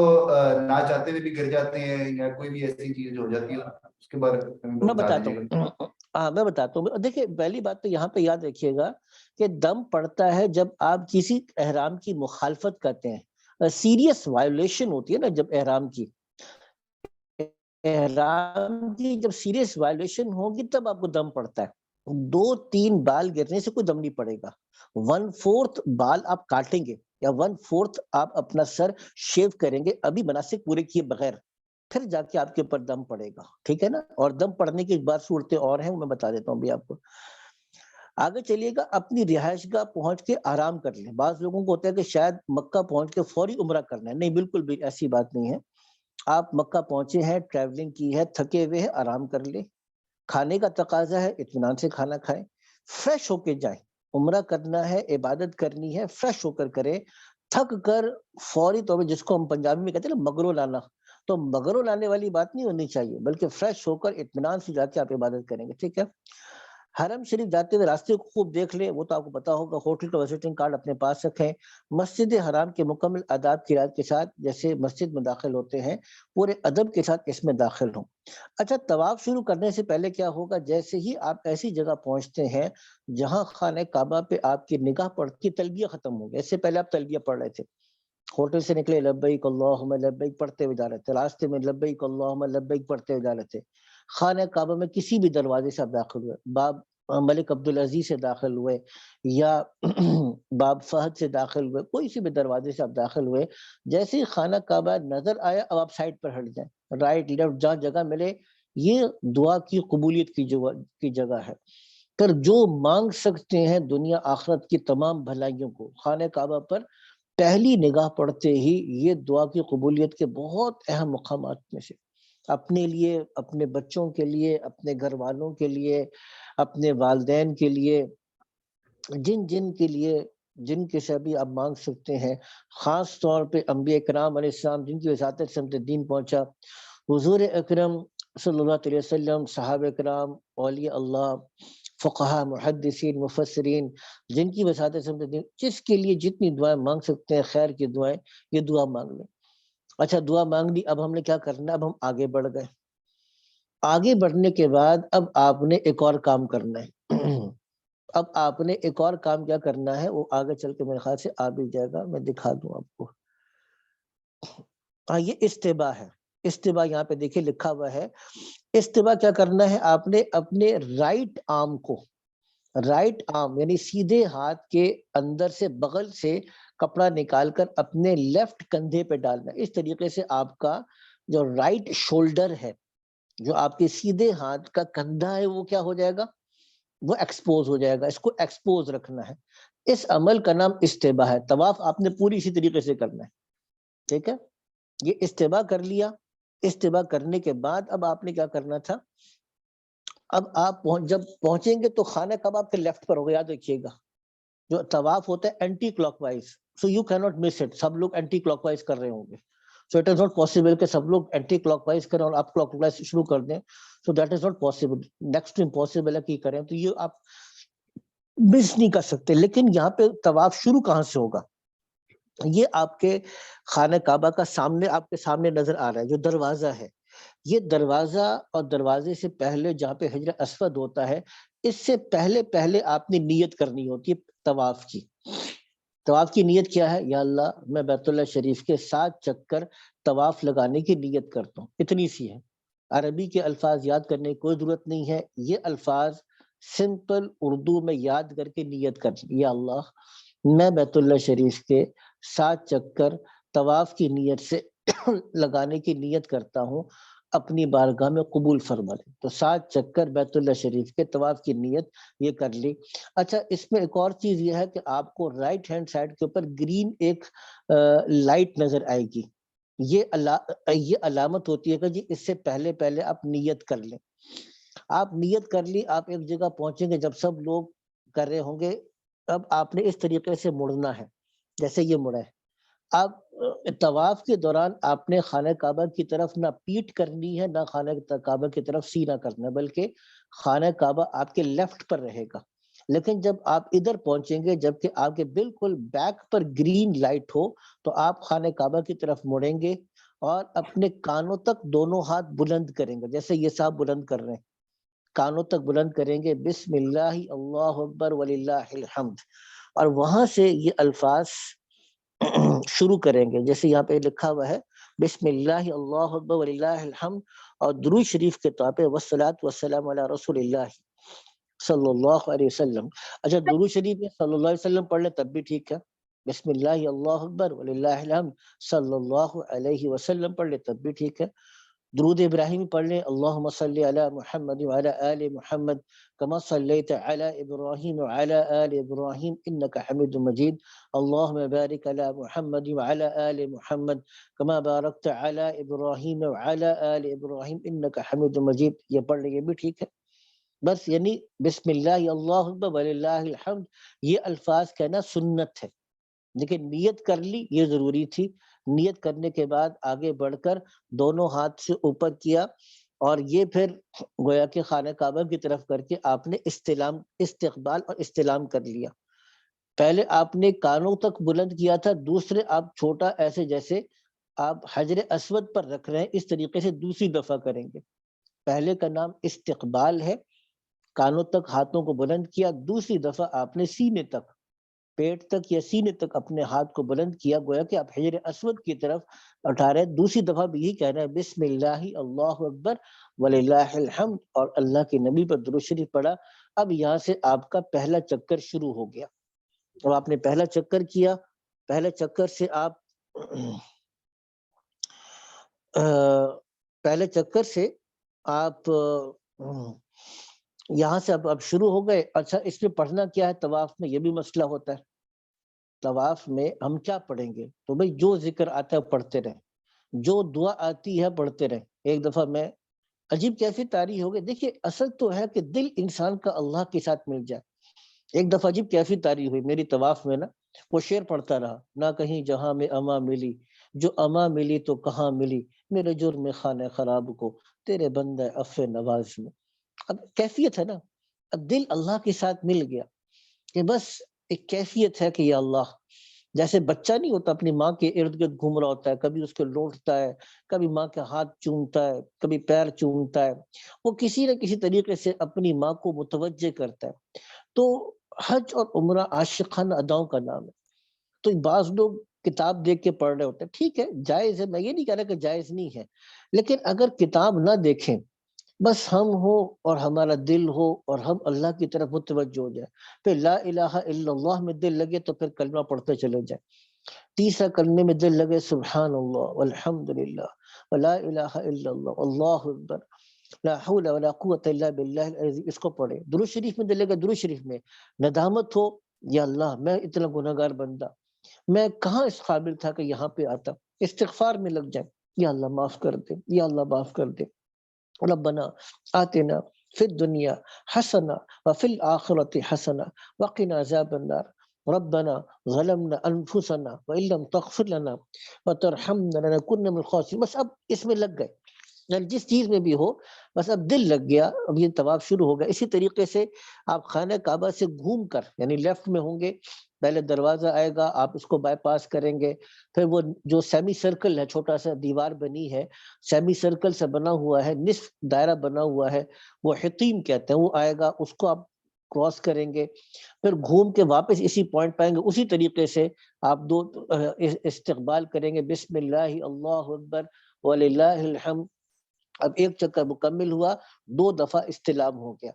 نہ چاہتے ہوئے بھی گر جاتے ہیں یا کوئی بھی ایسی چیز ہو جاتی ہے اس کے بارے میں میں بتا بتاتا دیجیے گا. ہوں. ہاں میں بتاتا ہوں. دیکھیے پہلی بات تو یہاں پہ یاد رکھیے گا کہ دم پڑتا ہے جب آپ کسی احرام کی مخالفت کرتے ہیں، سیریس وائلیشن ہوتی ہے نا. جب احرام کی جب سیریس وائلیشن ہوگی تب آپ کو دم پڑتا ہے. 2-3 بال گرنے سے کوئی دم نہیں پڑے گا. 1/4 بال آپ کاٹیں گے یا 1/4 آپ اپنا سر شیو کریں گے ابھی مناسک پورے کیے بغیر، پھر جا کے آپ کے اوپر دم پڑے گا. ٹھیک ہے نا. اور دم پڑنے کی ایک بار صورتیں اور ہیں، میں بتا دیتا ہوں بھی آپ کو. آگے چلیے گا، اپنی رہائش گاہ پہنچ کے آرام کر لیں. بعض لوگوں کو ہوتا ہے کہ شاید مکہ پہنچ کے فوری عمرہ کرنا ہے. نہیں، بالکل بھی ایسی بات نہیں ہے. آپ مکہ پہنچے ہیں، ٹریولنگ کی ہے، تھکے ہوئے ہیں، آرام کر لیں. کھانے کا تقاضا ہے، اطمینان سے کھانا کھائیں. فریش ہو کے جائیں. عمرہ کرنا ہے، عبادت کرنی ہے، فریش ہو کر کریں. تھک کر فوری طور پہ، جس کو ہم پنجابی میں کہتے ہیں نا مگرو لانا، تو مگرو لانے والی بات نہیں ہونی چاہیے، بلکہ فریش ہو کر اطمینان سے جا کے آپ عبادت کریں گے. ٹھیک ہے. حرم شریف جاتے ہوئے راستے کو خوب دیکھ لیں، وہ تو آپ کو پتا ہوگا. ہوٹل کا وزٹنگ کارڈ اپنے پاس رکھیں. مسجد حرام کے مکمل آداب کی رعایت کے ساتھ جیسے مسجد میں داخل ہوتے ہیں، پورے ادب کے ساتھ اس میں داخل ہوں. اچھا طواف شروع کرنے سے پہلے کیا ہوگا، جیسے ہی آپ ایسی جگہ پہنچتے ہیں جہاں خانہ کعبہ پہ آپ کی نگاہ پڑتی، تلبیہ ختم ہو گیا. اس سے پہلے آپ تلبیہ پڑھ رہے تھے، ہوٹل سے نکلے لبیک اللہم لبیک پڑھتے ہوئے جا رہے تھے، راستے میں لبیک اللہم لبیک پڑھتے ہوئے جا رہے تھے. خانہ کعبہ میں کسی بھی دروازے سے آپ داخل ہوئے، باب ملک عبدالعزیز سے داخل ہوئے یا باب فہد سے داخل ہوئے، کوئی سی بھی دروازے سے آپ داخل ہوئے، جیسے ہی خانہ کعبہ نظر آیا اب آپ سائڈ پر ہٹ جائیں، رائٹ لیفٹ جہاں جگہ ملے، یہ دعا کی قبولیت کی جگہ ہے۔ پھر جو مانگ سکتے ہیں دنیا آخرت کی تمام بھلائیوں کو، خانہ کعبہ پر پہلی نگاہ پڑتے ہی یہ دعا کی قبولیت کے بہت اہم مقامات میں سے، اپنے لیے، اپنے بچوں کے لیے، اپنے گھر والوں کے لیے، اپنے والدین کے لیے، جن کے لیے جن کے سے بھی آپ مانگ سکتے ہیں، خاص طور پہ انبیاء کرام علیہ السلام جن کی وساطت سے ہم تک دین پہنچا، حضور اکرم صلی اللہ علیہ وسلم، صحابہ کرام، اولیاء اللہ، فقہاء، محدثین، مفسرین، جن کی وساطت سے ہم تک دین، جس کے لیے جتنی دعائیں مانگ سکتے ہیں خیر کی دعائیں، یہ دعا مانگ لیں۔ اچھا دعا مانگ لی، اب ہم نے کیا کرنا، اب ہم آگے بڑھ گئے۔ آگے بڑھنے کے بعد اب آپ نے ایک اور کام کرنا ہے۔ اب آپ نے ایک اور کام کیا کرنا ہے، وہ آگے چل کے میرے خیال سے آ بھی جائے گا، میں دکھا دوں آپ کو۔ یہ استباء ہے، استباء یہاں پہ دیکھیے لکھا ہوا ہے۔ استباء کیا کرنا ہے، آپ نے اپنے رائٹ آرم کو، رائٹ آرم یعنی سیدھے ہاتھ کے اندر سے بغل سے کپڑا نکال کر اپنے لیفٹ کندھے پہ ڈالنا ہے۔ اس طریقے سے آپ کا جو رائٹ شولڈر ہے، جو آپ کے سیدھے ہاتھ کا کندھا ہے، وہ کیا ہو جائے گا، وہ ایکسپوز ہو جائے گا۔ اس کو ایکسپوز رکھنا ہے، اس عمل کا نام استباء ہے۔ طواف آپ نے پوری اسی طریقے سے کرنا ہے، ٹھیک ہے۔ یہ استباء کر لیا۔ استباء کرنے کے بعد اب آپ نے کیا کرنا تھا، اب آپ جب پہنچیں گے تو خانہ کعبہ آپ کے لیفٹ پر ہوگا، یاد رکھیے گا۔ جو طواف ہوتا ہے anticlockwise, so you کی ناٹ مس اٹ، سب لوگ اینٹی کلاک وائز کر رہے ہوں گے، so it is not possible کہ سب لوگ اینٹی کلاک وائز کریں اور آپ کلاک وائز شروع کر دیں، so that is not possible, next impossible ہے کہ کریں، تو یہ آپ مس نہیں کر سکتے۔ لیکن یہاں پہ طواف شروع کہاں سے ہوگا، یہ آپ کے خانہ کعبہ کا سامنے، آپ کے سامنے نظر آ رہا ہے جو دروازہ ہے، یہ دروازہ، اور دروازے سے پہلے جہاں پہ حجر اسود ہوتا ہے، اس سے پہلے آپ نے نیت کرنی ہوتی ہے طواف کی۔ طواف کی نیت کیا ہے، یا اللہ میں بیت اللہ شریف کے 7 چکر طواف لگانے کی نیت کرتا ہوں، اتنی سی ہے۔ عربی کے الفاظ یاد کرنے کی کوئی ضرورت نہیں ہے، یہ الفاظ سمپل اردو میں یاد کر کے نیت کر، یا اللہ میں بیت اللہ شریف کے 7 چکر طواف کی نیت سے لگانے کی نیت کرتا ہوں، اپنی بارگاہ میں قبول فرما لے۔ تو 7 چکر بیت اللہ شریف کے طواف کی نیت یہ کر لی۔ اچھا اس میں ایک اور چیز یہ ہے کہ آپ کو رائٹ ہینڈ سائڈ کے اوپر گرین ایک لائٹ نظر آئے گی، یہ علامت ہوتی ہے کہ جی اس سے پہلے آپ نیت کر لیں۔ آپ نیت کر لی، آپ ایک جگہ پہنچیں گے، جب سب لوگ کر رہے ہوں گے، اب آپ نے اس طریقے سے مڑنا ہے جیسے یہ مڑا ہے۔ اب طواف کے دوران آپ نے خانہ کعبہ کی طرف نہ پیٹھ کرنی ہے، نہ خانہ کعبہ کی طرف سینہ کرنا ہے، بلکہ خانہ کعبہ آپ کے لیفٹ پر رہے گا۔ لیکن جب آپ ادھر پہنچیں گے، جبکہ آپ کے بالکل بیک پر گرین لائٹ ہو، تو آپ خانہ کعبہ کی طرف مڑیں گے اور اپنے کانوں تک دونوں ہاتھ بلند کریں گے، جیسے یہ صاحب بلند کر رہے ہیں، کانوں تک بلند کریں گے، بسم اللہ اللہ اکبر وللہ الحمد، اور وہاں سے یہ الفاظ شروع کریں گے، جیسے یہاں پہ لکھا ہوا ہے بسم اللہ اللہ اکبر وللہ الحمد، اور درود شریف کے طور پہ والصلاۃ والسلام علی رسول اللہ صلی اللہ علیہ وسلم۔ اچھا درود شریف میں صلی اللہ علیہ وسلم پڑھ لیں تب بھی ٹھیک ہے، بسم اللہ اللہ اکبر وللہ الحمد صلی اللہ علیہ وسلم پڑھ لیں تب بھی ٹھیک ہے۔ درود ابراہیمی پڑھ لیں، اللہم صلی علی محمد وعلی آل محمد کما صلیت علی ابراہیم وعلی آل ابراہیم انک حمید مجید، اللہم بارک علی محمد وعلی آل محمد کما بارکت علی ابراہیم وعلی آل ابراہیم انک حمید مجید، یہ پڑھ لیں، یہ بھی ٹھیک ہے۔ بس یعنی بسم اللہ اللہ اکبر وللہ الحمد یہ الفاظ کہنا سنت ہے، لیکن نیت کر لی یہ ضروری تھی۔ نیت کرنے کے بعد آگے بڑھ کر دونوں ہاتھ سے اوپر کیا، اور یہ پھر گویا کہ خانہ کعبہ کی طرف کر کے آپ نے استقبال اور استلام کر لیا۔ پہلے آپ نے کانوں تک بلند کیا تھا، دوسرے آپ چھوٹا ایسے جیسے آپ حجر اسود پر رکھ رہے ہیں، اس طریقے سے دوسری دفعہ کریں گے۔ پہلے کا نام استقبال ہے، کانوں تک ہاتھوں کو بلند کیا، دوسری دفعہ آپ نے سینے تک، پیٹ تک یا سینے تک اپنے ہاتھ کو بلند کیا، گویا کہ آپ حجر اسود کی طرف اٹھا رہے ہیں۔ دوسری دفعہ بھی یہی کہہ رہے ہیں بسم اللہ اللہ اکبر وللہ الحمد، اور اللہ کے نبی پر درود شریف پڑھا، اب یہاں سے آپ کا پہلا چکر شروع ہو گیا. اب آپ نے پہلا چکر کیا, پہلے چکر سے آپ پہلے چکر سے آپ یہاں سے اب شروع ہو گئے. اچھا اس میں پڑھنا کیا ہے طواف میں, یہ بھی مسئلہ ہوتا ہے. طواف میں ہم کیا پڑھیں گے؟ تو بھئی جو ذکر آتا ہے پڑھتے رہیں, جو دعا آتی ہے پڑھتے رہیں. ایک دفعہ میں عجیب کیسی تاریخ ہو گئی. دیکھیے اصل تو ہے کہ دل انسان کا اللہ کے ساتھ مل جائے. ایک دفعہ عجیب کیسی تاریخ ہوئی میری طواف میں نا, وہ شعر پڑھتا رہا, نہ کہیں جہاں میں اما ملی, جو اما ملی تو کہاں ملی, میرے جرم خانہ خراب کو تیرے بندہ عفو نواز میں. اب کیفیت ہے نا, اب دل اللہ کے ساتھ مل گیا کہ بس ایک کیفیت ہے کہ یا اللہ, جیسے بچہ نہیں ہوتا اپنی ماں کے ارد گرد گھوم رہا ہوتا ہے, کبھی اس کو لوٹتا ہے, کبھی ماں کے ہاتھ چومتا ہے, کبھی پیر چومتا ہے, وہ کسی نہ کسی طریقے سے اپنی ماں کو متوجہ کرتا ہے. تو حج اور عمرہ عاشقانہ اداؤں کا نام ہے. تو بعض لوگ کتاب دیکھ کے پڑھ رہے ہوتے ہیں, ٹھیک ہے جائز ہے, میں یہ نہیں کہہ رہا کہ جائز نہیں ہے, لیکن اگر کتاب نہ دیکھیں, بس ہم ہو اور ہمارا دل ہو اور ہم اللہ کی طرف متوجہ ہو جائے, پھر لا الہ الا اللہ میں دل لگے تو پھر کلمہ پڑھتے چلے جائیں. تیسرا کلمے میں دل لگے سبحان اللہ والحمد للہ ولا الہ الا اللہ اللہ اکبر لا حول ولا قوت الا باللہ العظیم, اس کو پڑھے. درود شریف میں دل لگے, درود شریف میں ندامت ہو, یا اللہ میں اتنا گناہگار بندہ, میں کہاں اس قابل تھا کہ یہاں پہ آتا. استغفار میں لگ جائیں, یا اللہ معاف کر دے, یا اللہ معاف کر دے. ربنا آتنا فی الدنیا حسنہ وفی الآخرۃ حسنہ وقنا عذاب النار ربنا ظلمنا انفسنا وان لم تغفر لنا وترحمنا لنکن من الخاسرین. بس اب اس میں لگ گئے, یعنی جس چیز میں بھی ہو بس اب دل لگ گیا, اب یہ طواف شروع ہو گیا. اسی طریقے سے آپ خانہ کعبہ سے گھوم کر, یعنی لیفٹ میں ہوں گے, پہلے دروازہ آئے گا, آپ اس کو بائی پاس کریں گے, پھر وہ جو سیمی سرکل ہے, چھوٹا سا دیوار بنی ہے, سیمی سرکل سے بنا ہوا ہے, نصف دائرہ بنا ہوا ہے, وہ حطیم کہتے ہیں, وہ آئے گا, اس کو آپ کراس کریں گے, پھر گھوم کے واپس اسی پوائنٹ پائیں گے. اسی طریقے سے آپ دو استقبال کریں گے, بسم اللہ اللہ اکبر وللہ الحمد. اب ایک چکر مکمل ہوا, 2 دفعہ استلام ہو گیا.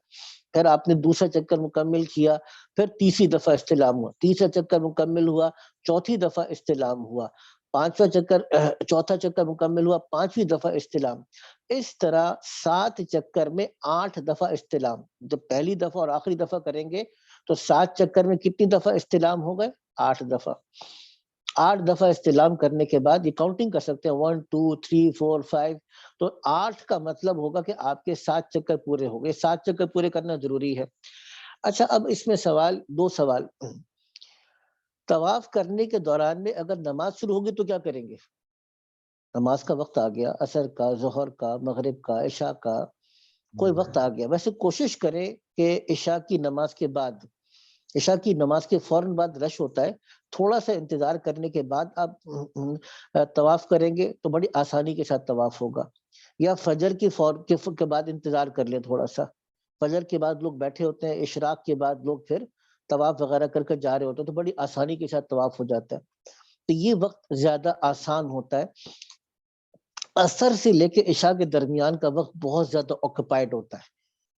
پھر آپ نے دوسرا چکر مکمل کیا, پھر تیسری دفعہ استلام ہوا, تیسرا چکر مکمل ہوا, چوتھی دفعہ استلام ہوا, پانچواں چکر, چوتھا چکر مکمل ہوا, 5ویں دفعہ استلام. اس طرح 7 چکر میں 8 دفعہ استلام. جب پہلی دفعہ اور آخری دفعہ کریں گے تو 7 چکر میں کتنی دفعہ استلام ہو گئے؟ 8 دفعہ. 8 دفعہ استلام کرنے کے بعد یہ کاؤنٹنگ کر سکتے ہیں 1 2 3 4 5, تو 8 کا مطلب ہوگا کہ آپ کے 7 چکر پورے ہو گئے. 7 چکر پورے کرنا ضروری ہے. اچھا اب اس میں سوال, 2 سوال. طواف کرنے کے دوران میں اگر نماز شروع ہوگی تو کیا کریں گے؟ نماز کا وقت آ گیا, عصر کا, ظہر کا, مغرب کا, عشاء کا, کوئی وقت آ گیا. ویسے کوشش کریں کہ عشاء کی نماز کے بعد, عشاء کی نماز کے فوراً بعد رش ہوتا ہے, تھوڑا سا انتظار کرنے کے بعد آپ طواف کریں گے تو بڑی آسانی کے ساتھ طواف ہوگا. یا فجر کی کے بعد انتظار کر لیں تھوڑا سا, فجر کے بعد لوگ بیٹھے ہوتے ہیں, اشراق کے بعد لوگ پھر طواف وغیرہ کر کے جا رہے ہوتے ہیں, تو بڑی آسانی کے ساتھ طواف ہو جاتا ہے. تو یہ وقت زیادہ آسان ہوتا ہے. عصر سے لے کے عشاء کے درمیان کا وقت بہت زیادہ آکوپائڈ ہوتا ہے.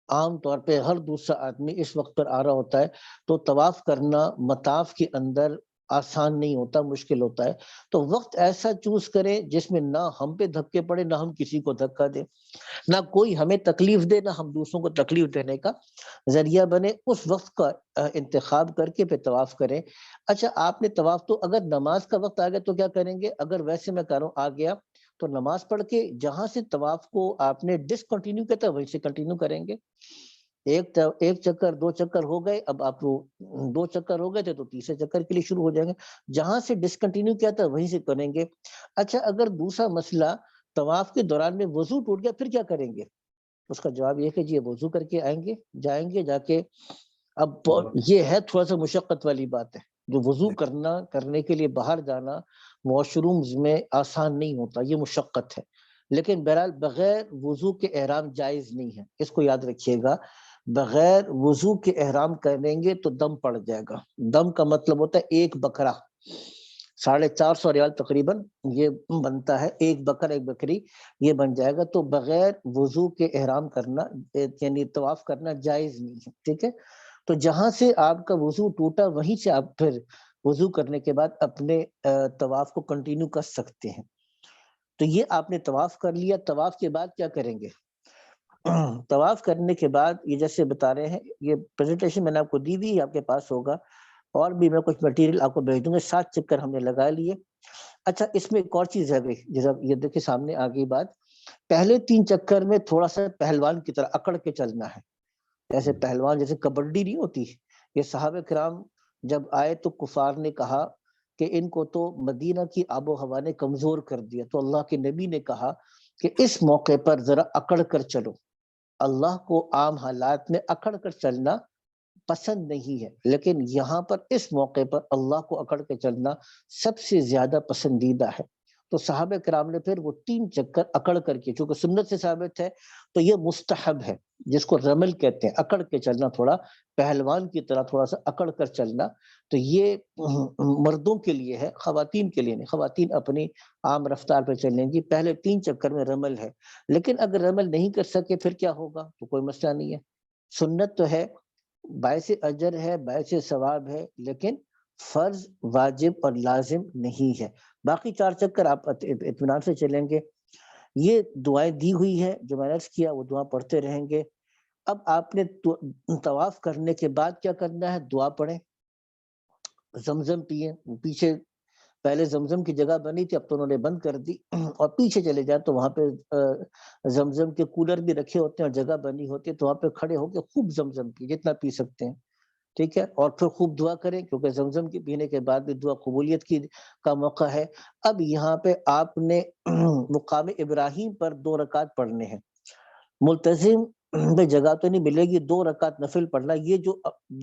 عام طور پہ ہر دوسرا آدمی اس وقت پر آ رہا ہوتا ہے, تو طواف کرنا مطاف کے اندر آسان نہیں ہوتا, مشکل ہوتا ہے. تو وقت ایسا چوز کریں جس میں نہ ہم پہ دھکے پڑے, نہ ہم کسی کو دھکا دیں, نہ کوئی ہمیں تکلیف دے, نہ ہم دوسروں کو تکلیف دینے کا ذریعہ بنے. اس وقت کا انتخاب کر کے پھر طواف کریں. اچھا آپ نے طواف, تو اگر نماز کا وقت آ گیا تو کیا کریں گے؟ اگر ویسے میں کہہ رہا ہوں آ گیا تو نماز پڑھ کے جہاں سے طواف کو آپ نے ڈسکنٹینیو کیا تھا وہیں سے کنٹینیو کریں گے. ایک چکر 2 چکر ہو گئے, اب آپ 2 چکر ہو گئے تھے تو تیسرے چکر کے لیے شروع ہو جائیں گے, جہاں سے ڈسکنٹینیو کیا تھا وہیں سے کریں گے. اچھا اگر دوسرا مسئلہ, طواف کے دوران میں وضو ٹوٹ گیا, پھر کیا کریں گے؟ اس کا جواب یہ کہ جی وضو کر کے آئیں گے, جائیں گے جا کے. اب یہ ہے تھوڑا سا مشقت والی بات ہے, جو وضو کرنے کے لیے باہر جانا واش رومز میں آسان نہیں ہوتا, یہ مشقت ہے. لیکن بہرحال بغیر وضو کے احرام جائز نہیں ہے, اس کو یاد رکھیے گا. بغیر وضو کے احرام کریں گے تو دم پڑ جائے گا. دم کا مطلب ہوتا ہے ایک بکرا, 450 ریال تقریباً یہ بنتا ہے، ایک بکری یہ بن جائے گا. تو بغیر وضو کے احرام کرنا یعنی طواف کرنا جائز نہیں ہے. ٹھیک ہے، تو جہاں سے آپ کا وضو ٹوٹا وہیں سے آپ پھر وضو کرنے کے بعد اپنے طواف کو کنٹینیو کر سکتے ہیں. تو یہ آپ نے طواف کر لیا. طواف کے بعد کیا کریں گے؟ طواف کرنے کے بعد یہ جیسے بتا رہے ہیں، یہ پریزنٹیشن میں نے آپ کو دی ہوئی، آپ کے پاس ہوگا، اور بھی میں کچھ مٹیریل آپ کو بھیج دوں گا. 7 چکر ہم نے لگا لیے. اچھا، اس میں ایک اور چیز ہے، جیسا یہ دیکھیں سامنے آ گئی بات. پہلے 3 چکر میں تھوڑا سا پہلوان کی طرح اکڑ کے چلنا ہے. جیسے پہلوان، جیسے کبڈی نہیں ہوتی. یہ صحابہ کرام جب آئے تو کفار نے کہا کہ ان کو تو مدینہ کی آب و ہوا نے کمزور کر دیا. تو اللہ کے نبی نے کہا کہ اس موقع پر ذرا اکڑ کر چلو. اللہ کو عام حالات میں اکڑ کر چلنا پسند نہیں ہے، لیکن یہاں پر اس موقع پر اللہ کو اکڑ کے چلنا سب سے زیادہ پسندیدہ ہے. تو صحابہ کرام نے پھر وہ 3 چکر اکڑ کر کے، چونکہ سنت سے ثابت ہے تو یہ مستحب ہے، جس کو رمل کہتے ہیں، اکڑ کے چلنا، تھوڑا پہلوان کی طرح تھوڑا سا اکڑ کر چلنا. تو یہ مردوں کے لیے ہے، خواتین کے لیے نہیں. خواتین اپنی عام رفتار پہ چلیں گی. پہلے 3 چکر میں رمل ہے، لیکن اگر رمل نہیں کر سکے پھر کیا ہوگا؟ تو کوئی مسئلہ نہیں ہے. سنت تو ہے، باعث اجر ہے، باعث ثواب ہے، لیکن فرض، واجب اور لازم نہیں ہے. باقی 4 چکر آپ اطمینان سے چلیں گے. یہ دعائیں دی ہوئی ہے جو میں نے عرض کیا، وہ دعا پڑھتے رہیں گے. اب آپ نے طواف کرنے کے بعد کیا کرنا ہے؟ دعا پڑھیں، زمزم پیئیں. پیچھے پہلے زمزم کی جگہ بنی تھی، اب تو انہوں نے بند کر دی، اور پیچھے چلے جائیں تو وہاں پہ زمزم کے کولر بھی رکھے ہوتے ہیں اور جگہ بنی ہوتی ہے، تو وہاں پہ کھڑے ہو کے خوب زمزم پی، جتنا پی سکتے ہیں. ٹھیک ہے، اور پھر خوب دعا کریں، کیونکہ زمزم کی پینے کے بعد بھی دعا قبولیت کا موقع ہے. اب یہاں پہ آپ نے مقام ابراہیم پر 2 رکعت پڑھنے ہیں. ملتزم میں جگہ تو نہیں ملے گی، 2 رکعت نفل پڑھنا. یہ جو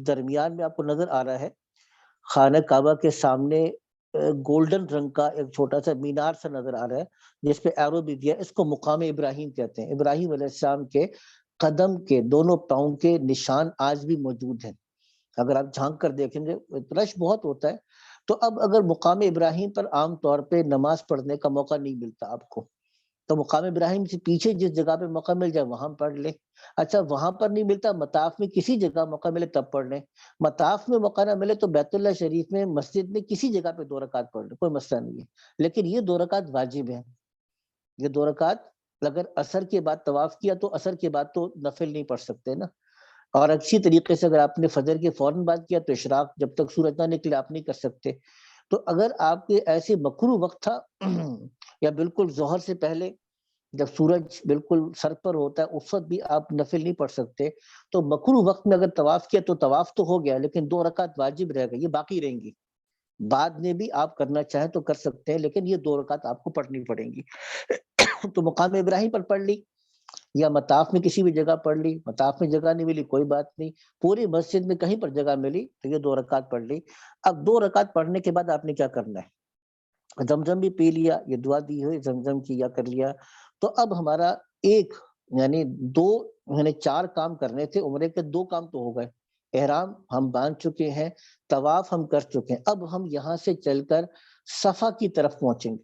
درمیان میں آپ کو نظر آ رہا ہے، خانہ کعبہ کے سامنے گولڈن رنگ کا ایک چھوٹا سا مینار سا نظر آ رہا ہے جس پہ ایرو بھی دیا، اس کو مقام ابراہیم کہتے ہیں. ابراہیم علیہ السلام کے قدم کے دونوں پاؤں کے نشان آج بھی موجود ہیں. اگر آپ جھانک کر دیکھیں گے، رش بہت ہوتا ہے. تو اب اگر مقام ابراہیم پر عام طور پہ نماز پڑھنے کا موقع نہیں ملتا آپ کو، تو مقام ابراہیم سے پیچھے جس جگہ پہ موقع مل جائے وہاں پڑھ لیں. اچھا، وہاں پر نہیں ملتا، مطاف میں کسی جگہ موقع ملے تب پڑھ لیں. مطاف میں موقع نہ ملے تو بیت اللہ شریف میں مسجد میں کسی جگہ پہ 2 رکعت پڑھ لیں، کوئی مسئلہ نہیں ہے. لیکن یہ 2 رکعت واجب ہیں. یہ 2 رکعت اگر عصر کے بعد طواف کیا تو عصر کے بعد تو نفل نہیں پڑھ سکتے نا. اور اچھی طریقے سے اگر آپ نے فجر کے فوراً بعد کیا تو اشراق جب تک سورج نہ نکلے آپ نہیں کر سکتے. تو اگر آپ کے ایسے مکروہ وقت تھا یا بالکل ظہر سے پہلے جب سورج بالکل سر پر ہوتا ہے اس وقت بھی آپ نفل نہیں پڑھ سکتے، تو مکروہ وقت میں اگر طواف کیا تو طواف تو ہو گیا، لیکن 2 رکعت واجب رہ گئی، یہ باقی رہیں گی. بعد میں بھی آپ کرنا چاہیں تو کر سکتے ہیں، لیکن یہ 2 رکعت آپ کو پڑھنی پڑیں گی. تو مقام ابراہیم پر پڑھ لی یا مطاف میں کسی بھی جگہ پڑھ لی. مطاف میں جگہ نہیں ملی کوئی بات نہیں، پوری مسجد میں کہیں پر جگہ ملی تو یہ 2 رکعت پڑھ لی. اب 2 رکعت پڑھنے کے بعد آپ نے کیا کرنا ہے؟ زمزم بھی پی لیا، یہ دعا دی ہوئی زمزم کی یا کر لیا. تو اب ہمارا ایک یعنی 2 یعنی 4 کام کرنے تھے. عمرے کے 2 کام تو ہو گئے. احرام ہم باندھ چکے ہیں، طواف ہم کر چکے ہیں. اب ہم یہاں سے چل کر صفا کی طرف پہنچیں گے.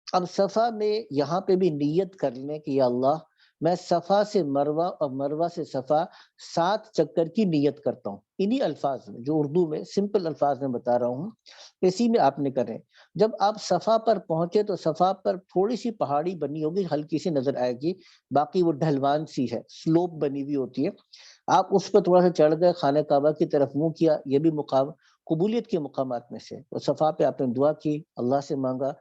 اب صفا میں یہاں پہ بھی نیت کر لیں کہ یا اللہ میں صفا سے مروہ اور مروہ سے صفا 7 چکر کی نیت کرتا ہوں. انہی الفاظ میں جو اردو میں سمپل الفاظ میں بتا رہا ہوں، اسی میں آپ نے کریں. جب آپ صفا پر پہنچے تو صفا پر تھوڑی سی پہاڑی بنی ہوگی، ہلکی سی نظر آئے گی، باقی وہ ڈھلوان سی ہے، سلوپ بنی ہوئی ہوتی ہے. آپ اس پر تھوڑا سا چڑھ گئے، خانہ کعبہ کی طرف منہ کیا. یہ بھی مقام قبولیت کے مقامات میں سے. تو صفا پہ آپ نے دعا کی، اللہ سے مانگا،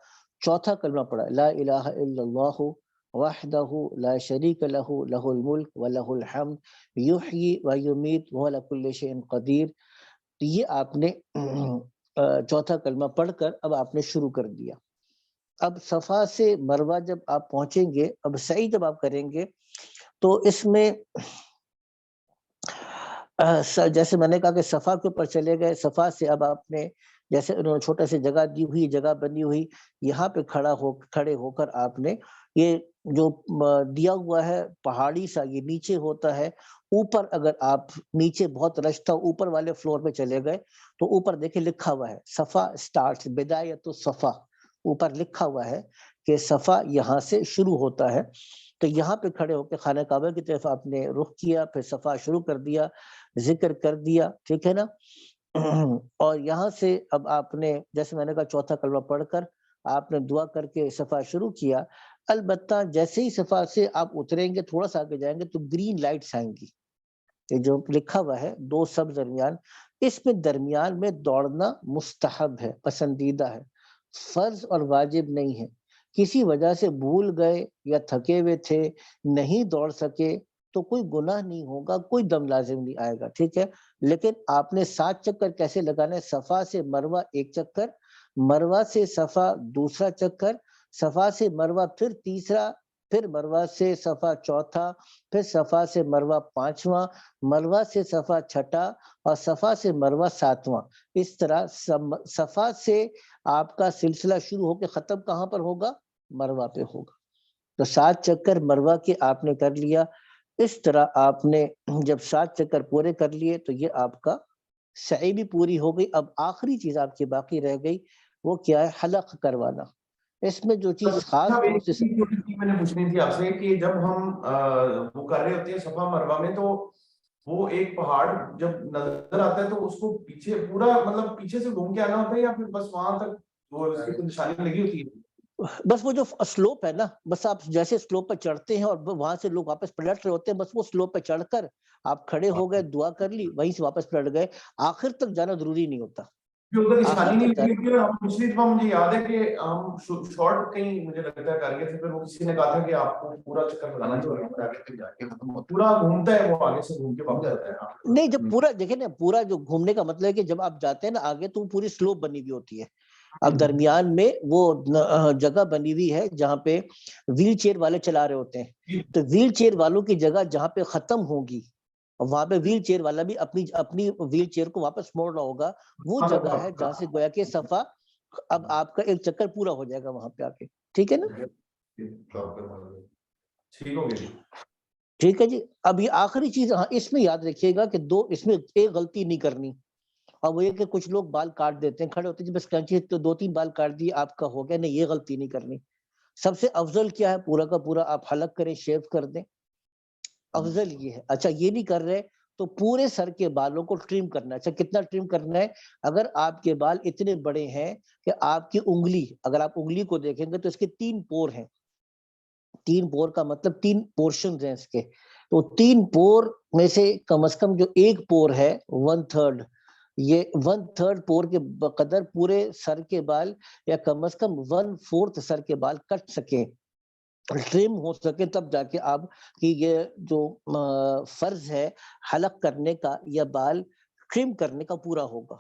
چوتھا کلمہ پڑھا، لا الہ الا اللہ وحدہ لا شریک لہ لہ الملک ولہ الحمد یحیی ویمیت وہو علی کل شیء قدیر. یہ آپ نے چوتھا کلمہ پڑھ کر اب آپ نے شروع کر دیا. اب صفا سے مروہ جب آپ پہنچیں گے، اب سعی جب آپ کریں گے تو اس میں جیسے میں نے کہا کہ صفا کے اوپر چلے گئے. صفا سے اب آپ نے جیسے انہوں نے چھوٹا سی جگہ دی ہوئی، جگہ بنی ہوئی، یہاں پہ کھڑے ہو کر آپ نے یہ جو دیا ہوا ہے پہاڑی سا یہ نیچے ہوتا ہے، اوپر اگر آپ نیچے بہت رش تھا اوپر والے فلور پہ چلے گئے تو اوپر دیکھیں لکھا ہوا ہے صفا سٹارٹس بدایت الصفا، اوپر لکھا ہوا ہے کہ صفا یہاں سے شروع ہوتا ہے. تو یہاں پہ کھڑے ہو کے خانہ کعبہ کی طرف آپ نے رخ کیا، پھر صفا شروع کر دیا، ذکر کر دیا، ٹھیک ہے نا. اور یہاں سے اب آپ نے جیسے میں نے کہا چوتھا کلمہ پڑھ کر آپ نے دعا کر کے صفا شروع کیا. البتہ جیسے ہی صفا سے آپ اتریں گے تھوڑا سا آگے جائیں گے تو گرین لائٹس آئیں گی، یہ جو لکھا ہوا ہے 2 سبز درمیان، اس میں درمیان میں دوڑنا مستحب ہے، پسندیدہ ہے، فرض اور واجب نہیں ہے. کسی وجہ سے بھول گئے یا تھکے ہوئے تھے نہیں دوڑ سکے تو کوئی گناہ نہیں ہوگا، کوئی دم لازم نہیں آئے گا، ٹھیک ہے. لیکن آپ نے 7 چکر کیسے لگانا ہے؟ صفا سے مروہ 1 چکر، مروہ سے صفا دوسرا چکر، صفا سے مروہ پھر تیسرا، پھر مروہ سے صفا چوتھا، پھر صفا سے مروہ 5واں، مروہ سے صفا چھٹا اور صفا سے مروہ 7واں. اس طرح صفا سے آپ کا سلسلہ شروع ہو کے ختم کہاں پر ہوگا؟ مروہ پہ ہوگا. تو 7 چکر مروہ کے آپ نے کر لیا. اس طرح آپ نے جب 7 چکر پورے کر لیے تو یہ آپ کا سعی بھی پوری ہو گئی. اب آخری چیز آپ کی باقی رہ گئی، وہ کیا ہے؟ حلق کروانا. اس میں جو چیز خاص طور سے میں نے پوچھنی تھی آپ سے کہ جب ہم وہ کر رہے ہوتے ہیں صفا مروہ میں تو وہ ایک پہاڑ جب نظر آتا ہے تو اس کو پیچھے پورا مطلب پیچھے سے گھوم کے آنا ہوتا ہے یا پھر بس وہاں تک وہ اس کی نشانی لگی ہوتی ہے؟ بس وہ جو سلوپ ہے نا، بس آپ جیسے سلوپ پہ چڑھتے ہیں اور وہاں سے لوگ واپس پلٹ رہے ہوتے ہیں، بس وہ سلوپ پہ چڑھ کر آپ کھڑے ہو گئے، دعا کر لی، وہیں سے واپس پلٹ گئے. آخر تک جانا ضروری نہیں ہوتا. نشانی نہیں لگی ہوتی ہے. پچھلی دفعہ مجھے یاد ہے کہ ہم شارٹ کہیں مجھے لگتا ہے کر گئے تھے، پھر وہ کسی نے کہا تھا کہ آپ کو پورا چکر لگانا چاہیے، پورا گھومتا ہے وہ آگے سے گھوم کے واپس جاتا ہے. نہیں، جب پورا دیکھیں نا، پورا جو گھومنے کا مطلب ہے کہ جب آپ جاتے ہیں نا آگے تو پوری سلوپ بنی ہوئی ہوتی ہے. اب درمیان میں وہ جگہ بنی ہوئی ہے جہاں پہ ویل چیئر والے چلا رہے ہوتے ہیں، تو ویل چیئر والوں کی جگہ جہاں پہ ختم ہوگی وہاں پہ ویل چیئر والا بھی اپنی ویل چیئر کو واپس موڑ رہا ہوگا. وہ جگہ ہے جہاں سے گویا کہ صفا اب آپ کا ایک چکر پورا ہو جائے گا وہاں پہ آ کے، ٹھیک ہے نا. ٹھیک ہے جی. اب یہ آخری چیز اس میں یاد رکھیے گا کہ اس میں ایک غلطی نہیں کرنی، اور وہ یہ کہ کچھ لوگ بال کاٹ دیتے ہیں، کھڑے ہوتے ہیں بس کینچی تو 2-3 بال کاٹ دیے آپ کا ہو گیا. نہیں، یہ غلطی نہیں کرنی. سب سے افضل کیا ہے؟ پورا کا پورا آپ حلق کریں، شیو کر دیں، افضل یہ ہے. اچھا یہ نہیں کر رہے تو پورے سر کے بالوں کو ٹرم کرنا ہے. اچھا کتنا ٹرم کرنا ہے؟ اگر آپ کے بال اتنے بڑے ہیں کہ آپ کی انگلی، اگر آپ انگلی کو دیکھیں گے تو اس کے 3 پور ہیں. 3 پور کا مطلب 3 پورشنز ہیں اس کے. تو 3 پور میں سے کم از کم جو ایک پور ہے 1/3، یہ 1/3 پور کے بقدر پورے سر کے بال یا کم از کم 1/4 سر کے بال کٹ سکیں، ٹرم ہو سکے، تب جا کے آپ کی یہ جو فرض ہے حلق کرنے کا یا بال ٹرم کرنے کا پورا ہوگا.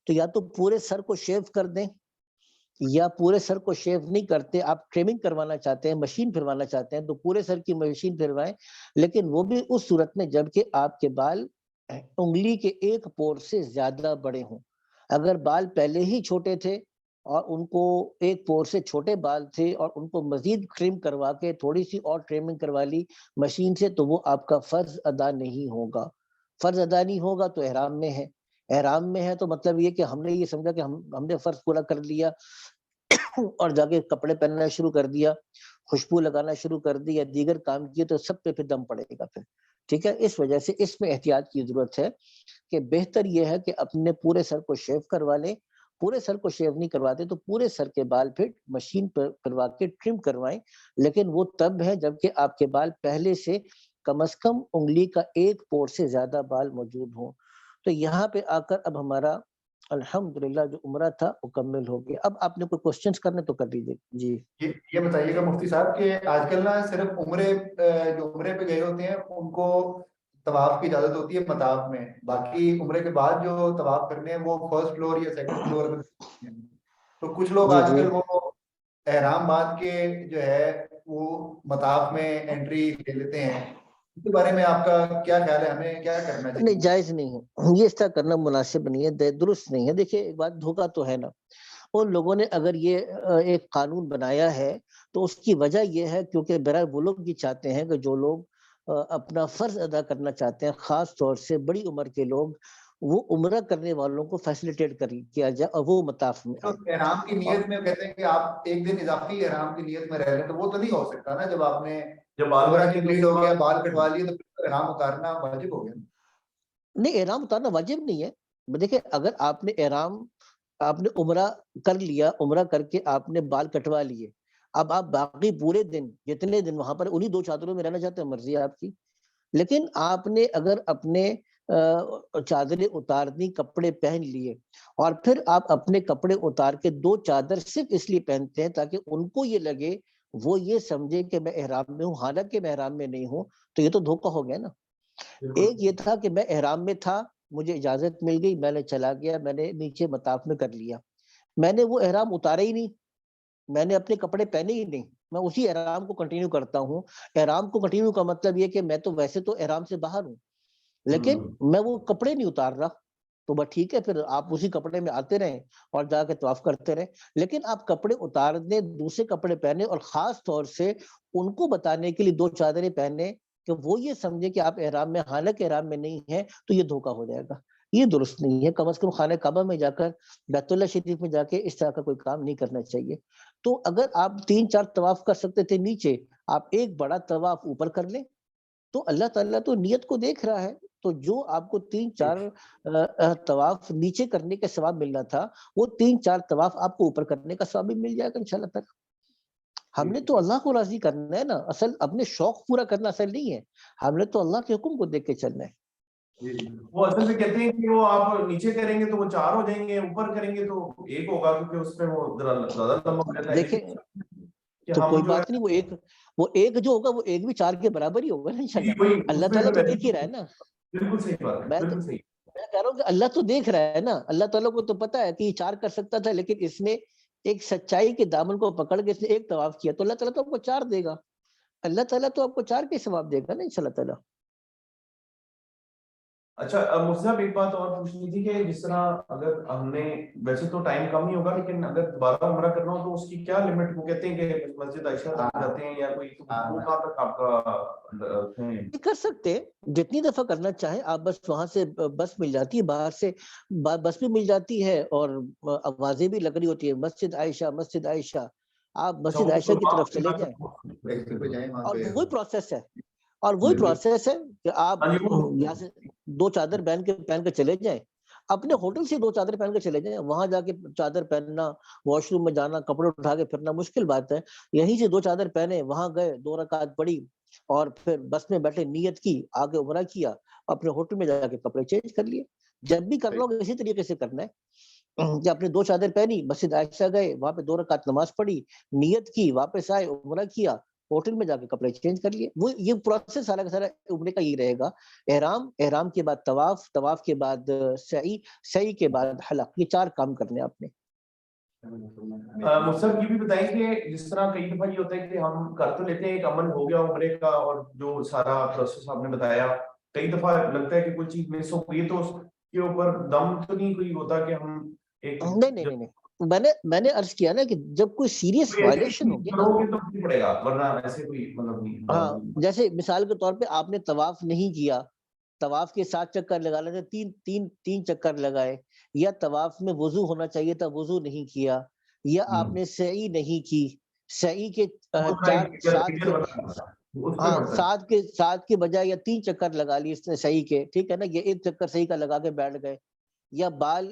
تو یا تو پورے سر کو شیو کر دیں، یا پورے سر کو شیو نہیں کرتے، آپ ٹریمنگ کروانا چاہتے ہیں، مشین پھروانا چاہتے ہیں تو پورے سر کی مشین پھروائیں، لیکن وہ بھی اس صورت میں جبکہ آپ کے بال انگلی کے ایک پور سے زیادہ بڑے ہوں. اگر بال پہلے ہی چھوٹے تھے اور ان کو ایک پور سے چھوٹے بال تھے اور ان کو مزید ٹرم کروا کے تھوڑی سی اور ٹریمنگ کروا لی مشین سے، تو وہ آپ کا فرض ادا نہیں ہوگا. فرض ادا نہیں ہوگا تو احرام میں ہے. احرام میں ہے تو مطلب یہ کہ ہم نے یہ سمجھا کہ ہم نے فرض پورا کر لیا اور جا کے کپڑے پہننا شروع کر دیا، خوشبو لگانا شروع کر دی یا دیگر کام کیے تو سب پہ پھر دم پڑے گا پھر، ٹھیک ہے. اس وجہ سے اس میں احتیاط کی ضرورت ہے کہ بہتر یہ ہے کہ اپنے پورے سر کو شیو کروا لیں. پورے سر کو شیو نہیں کرواتے تو پورے سر کے بال پھر مشین پر کروا کے ٹرم کروائیں، لیکن وہ تب ہے جبکہ آپ کے بال پہلے سے کم از کم انگلی کا ایک پور سے زیادہ بال موجود ہوں. تو یہاں پہ آ کر اب ہمارا الحمدللہ جو عمرہ تھا مکمل ہو گیا. اب آپ نے کوئی کوسچنز کرنے تو کر لیجیے. جی یہ بتائیے گا مفتی صاحب کہ آج کل نا صرف جو عمرے پہ گئے ہوتے ہیں ان کو طواف کی اجازت ہوتی ہے مطاف میں، باقی عمرے کے بعد جو طواف کرنے ہیں وہ فرسٹ فلور یا سیکنڈ فلور میں. تو کچھ لوگ جی آج جی کل وہ احرام باندھ کے جو ہے وہ مطاف میں انٹری لے لیتے ہیں. اس کے بارے میں آپ کا کیا خیال ہے؟ ہمیں کیا کرنا چاہیے؟ نہیں، جائز نہیں ہے یہ، اس طرح کرنا مناسب نہیں ہے، درست نہیں ہے. دیکھیے ایک بات، دھوکہ تو ہے نا. ان لوگوں نے اگر یہ ایک قانون بنایا ہے تو اس کی وجہ یہ ہے کیونکہ برائے وہ لوگ یہ چاہتے ہیں کہ جو لوگ اپنا فرض ادا کرنا چاہتے ہیں، خاص طور سے بڑی عمر کے لوگ، وہ عمرہ کرنے والوں کو فیسلیٹیٹ کیا جائے اور وہ مطاف میں تو آئے۔ احرام کی نیت میں کہتے ہیں کہ آپ ایک دن اضافی احرام کی نیت میں رہ لیں، تو وہ تو نہیں ہو سکتا نا، جب آپ نے عمرہ کمپلیٹ ہو گیا، بال کٹوا لیے، تو پھر احرام اتارنا واجب ہو گیا۔ نہیں، احرام اتارنا واجب نہیں ہے۔ دیکھیں اگر آپ نے احرام، آپ نے عمرہ کر لیا، عمرہ کر کے آپ نے بال کٹوا لیے، اب آپ باقی پورے دن جتنے دن وہاں پر انہی دو چادروں میں رہنا چاہتے ہیں، مرضی ہے آپ کی، لیکن آپ نے اگر اپنے چادریں اتار دی، کپڑے پہن لیے، اور پھر آپ اپنے کپڑے اتار کے دو چادر صرف اس لیے پہنتے ہیں تاکہ ان کو یہ لگے، وہ یہ سمجھے کہ میں احرام میں ہوں، حالانکہ میں احرام میں نہیں ہوں، تو یہ تو دھوکہ ہو گیا نا۔ ایک یہ تھا کہ میں احرام میں تھا، مجھے اجازت مل گئی، میں نے چلا گیا، میں نے نیچے مطاف میں کر لیا، میں نے وہ احرام اتارا ہی نہیں، میں نے اپنے کپڑے پہنے ہی نہیں، میں اسی احرام کو کنٹینیو کرتا ہوں۔ احرام کو کنٹینیو کا مطلب یہ کہ میں تو ویسے تو احرام سے باہر ہوں، لیکن میں وہ کپڑے نہیں اتار رہا، تو بس ٹھیک ہے، پھر آپ اسی کپڑے میں آتے رہیں اور جا کے طواف کرتے رہیں، لیکن آپ کپڑے اتارنے، دوسرے کپڑے پہنے، اور خاص طور سے ان کو بتانے کے لیے دو چادریں پہنے کہ وہ یہ سمجھے کہ آپ احرام میں، حالانکہ احرام میں نہیں ہیں، تو یہ دھوکہ ہو جائے گا، یہ درست نہیں ہے۔ کم از کم خانہ کعبہ میں جا کر، بیت اللہ شریف میں جا کے اس طرح کا کوئی کام نہیں کرنا چاہیے۔ تو اگر آپ 3-4 طواف کر سکتے تھے نیچے، آپ ایک بڑا طواف اوپر کر لیں، تو اللہ تعالیٰ تو نیت کو دیکھ رہا ہے، تو جو آپ کو 3-4 طواف نیچے کرنے کا ثواب ملنا تھا، وہ 3-4 طواف آپ کو اوپر کرنے کا ثواب بھی مل جائے گا انشاءاللہ تعالیٰ۔ ہم نے تو اللہ کو راضی کرنا ہے نا، اصل اپنے شوق پورا کرنا اصل نہیں ہے، ہم نے تو اللہ کے حکم کو دیکھ کے چلنا ہے۔ وہ اصل میں کہتے ہیں کہ وہ آپ نیچے کریں گے تو وہ 4 ہو جائیں گے، اوپر کریں گے تو 1 ہوگا، کیونکہ اس میں وہ ذرا زیادہ لمبا ہو جاتا ہے۔ دیکھیں کہ تو ہم کوئی جو بات نہیں، وہ ایک جو ہوگا وہ ایک بھی 4 کے برابر ہی ہوگا نا انشاءاللہ۔ وہی اللہ اس میں تعالیٰ تو دیکھ ہی رہا ہے نا، بالکل صحیح بات ہے، میں بالکل صحیح۔ کہہ رہا ہوں کہ اللہ تو دیکھ رہا ہے نا، اللہ تعالیٰ کو تو پتا ہے کہ یہ 4 کر سکتا تھا، لیکن اس نے ایک سچائی کے دامن کو پکڑ کے اس نے ایک طواف کیا، تو اللہ تعالیٰ تو آپ کو 4 دے گا، اللہ تعالیٰ تو آپ کو 4 کے ثواب دے گا نا انشاءاللہ تعالیٰ۔ اچھا مفتی صاحب ایک بات اور پوچھنی تھی کہ جس طرح اگر ہم نے، ویسے تو ٹائم کم ہی ہوگا، لیکن اگر دوبارہ عمرہ کرنا ہو تو اس کی کیا لمٹ، وہ کہتے ہیں کہ مسجد عائشہ تک جاتے ہیں یا کوئی، وہ کہاں تک آپ کا کر سکتے ہیں جتنی دفعہ کرنا چاہیں آپ، بس وہاں سے بس مل جاتی ہے، باہر سے بس بھی مل جاتی ہے، اور آوازیں بھی لگ رہی ہوتی ہے، مسجد عائشہ مسجد عائشہ، آپ مسجد عائشہ کی طرف چلے جائیں، اور وہی پروسیس ہے، اور وہی پروسیس ہے کہ آپ یہاں سے 2 چادر پہن کے چلے جائیں، اپنے ہوٹل سے 2 چادر پہن کے چلے جائیں، وہاں جا کے چادر پہننا، واش روم میں جانا، کپڑے اٹھا کے پھرنا مشکل بات ہے، یہیں سے 2 چادر پہنے، وہاں گئے، 2 رکعت پڑھی، اور پھر بس میں بیٹھے، نیت کی، آگے عمرہ کیا، اپنے ہوٹل میں جا کے کپڑے چینج کر لیے۔ جب بھی کرنا ہوگا اسی طریقے سے کرنا ہے کہ اپنے 2 چادر پہنی، مسجد عائشہ گئے، وہاں پہ 2 رکعت نماز پڑھی، نیت کی، واپس آئے، عمرہ کیا، ہوٹل میں جا کے کپڑے چینج کر لیے۔ وہ یہ پروسیس سارا کا سارا عمرے کا یہ رہے گا، احرام کے بعد طواف، طواف کے بعد سعی، سعی کے بعد حلق، یہ 4 کام کرنے آپ نے۔ مصطفیٰ یہ بھی بتائیں کہ جس طرح کئی دفعہ یہ ہوتا ہے کہ ہم کر تو لیتے ہیں، ایک عمل ہو گیا عمرے کا، اور جو سارا پروسیس آپ نے بتایا، کئی دفعہ لگتا ہے کہ کوئی چیز مس ہو گئی، تو اس کے اوپر دم تو نہیں کوئی ہوتا کہ ہم ایک نہیں، میں نے عرض کیا نا کہ جب کوئی سیریس وائلیشن ہوگی نا، تو پڑے گا، ورنہ ایسے کوئی مطلب نہیں۔ ہاں، جیسے مثال کے طور پہ آپ نے طواف نہیں کیا، طواف کے 7 چکر لگا لیتے، تین چکر لگائے، یا طواف میں وضو ہونا چاہیے تھا، وضو نہیں کیا، یا آپ نے سعی نہیں کی، سعی کے 7 کے بجائے یا 3 چکر لگا لی اس نے سعی کے، ٹھیک ہے نا، یہ 1 چکر سعی کا لگا کے بیٹھ گئے، یا بال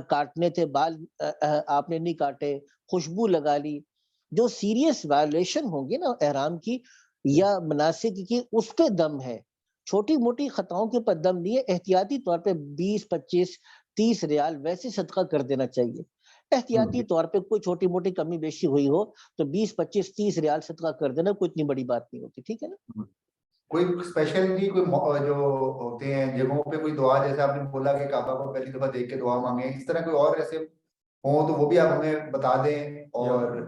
کاٹنے تھے، بال آپ نے نہیں کاٹے، خوشبو لگا لی، جو سیریس وائلیشن ہوگی نا احرام کی یا مناسک کی، اس پہ دم ہے، چھوٹی موٹی خطاؤں کے اوپر دم نہیں ہے۔ احتیاطی طور پہ 20 25 30 ریال ویسے صدقہ کر دینا چاہیے، احتیاطی طور پہ کوئی چھوٹی موٹی کمی بیشی ہوئی ہو تو 20 25 30 ریال صدقہ کر دینا، کوئی اتنی بڑی بات نہیں ہوتی، ٹھیک ہے نا۔ کوئی اسپیشلی کوئی جو ہوتے ہیں جگہوں پہ کوئی دعا، جیسے آپ نے بولا کہ کعبہ کو پہلی دفعہ دیکھ کے دعا مانگیں، اس طرح کوئی اور ایسے ہوں تو وہ بھی آپ ہمیں بتا دیں۔ اور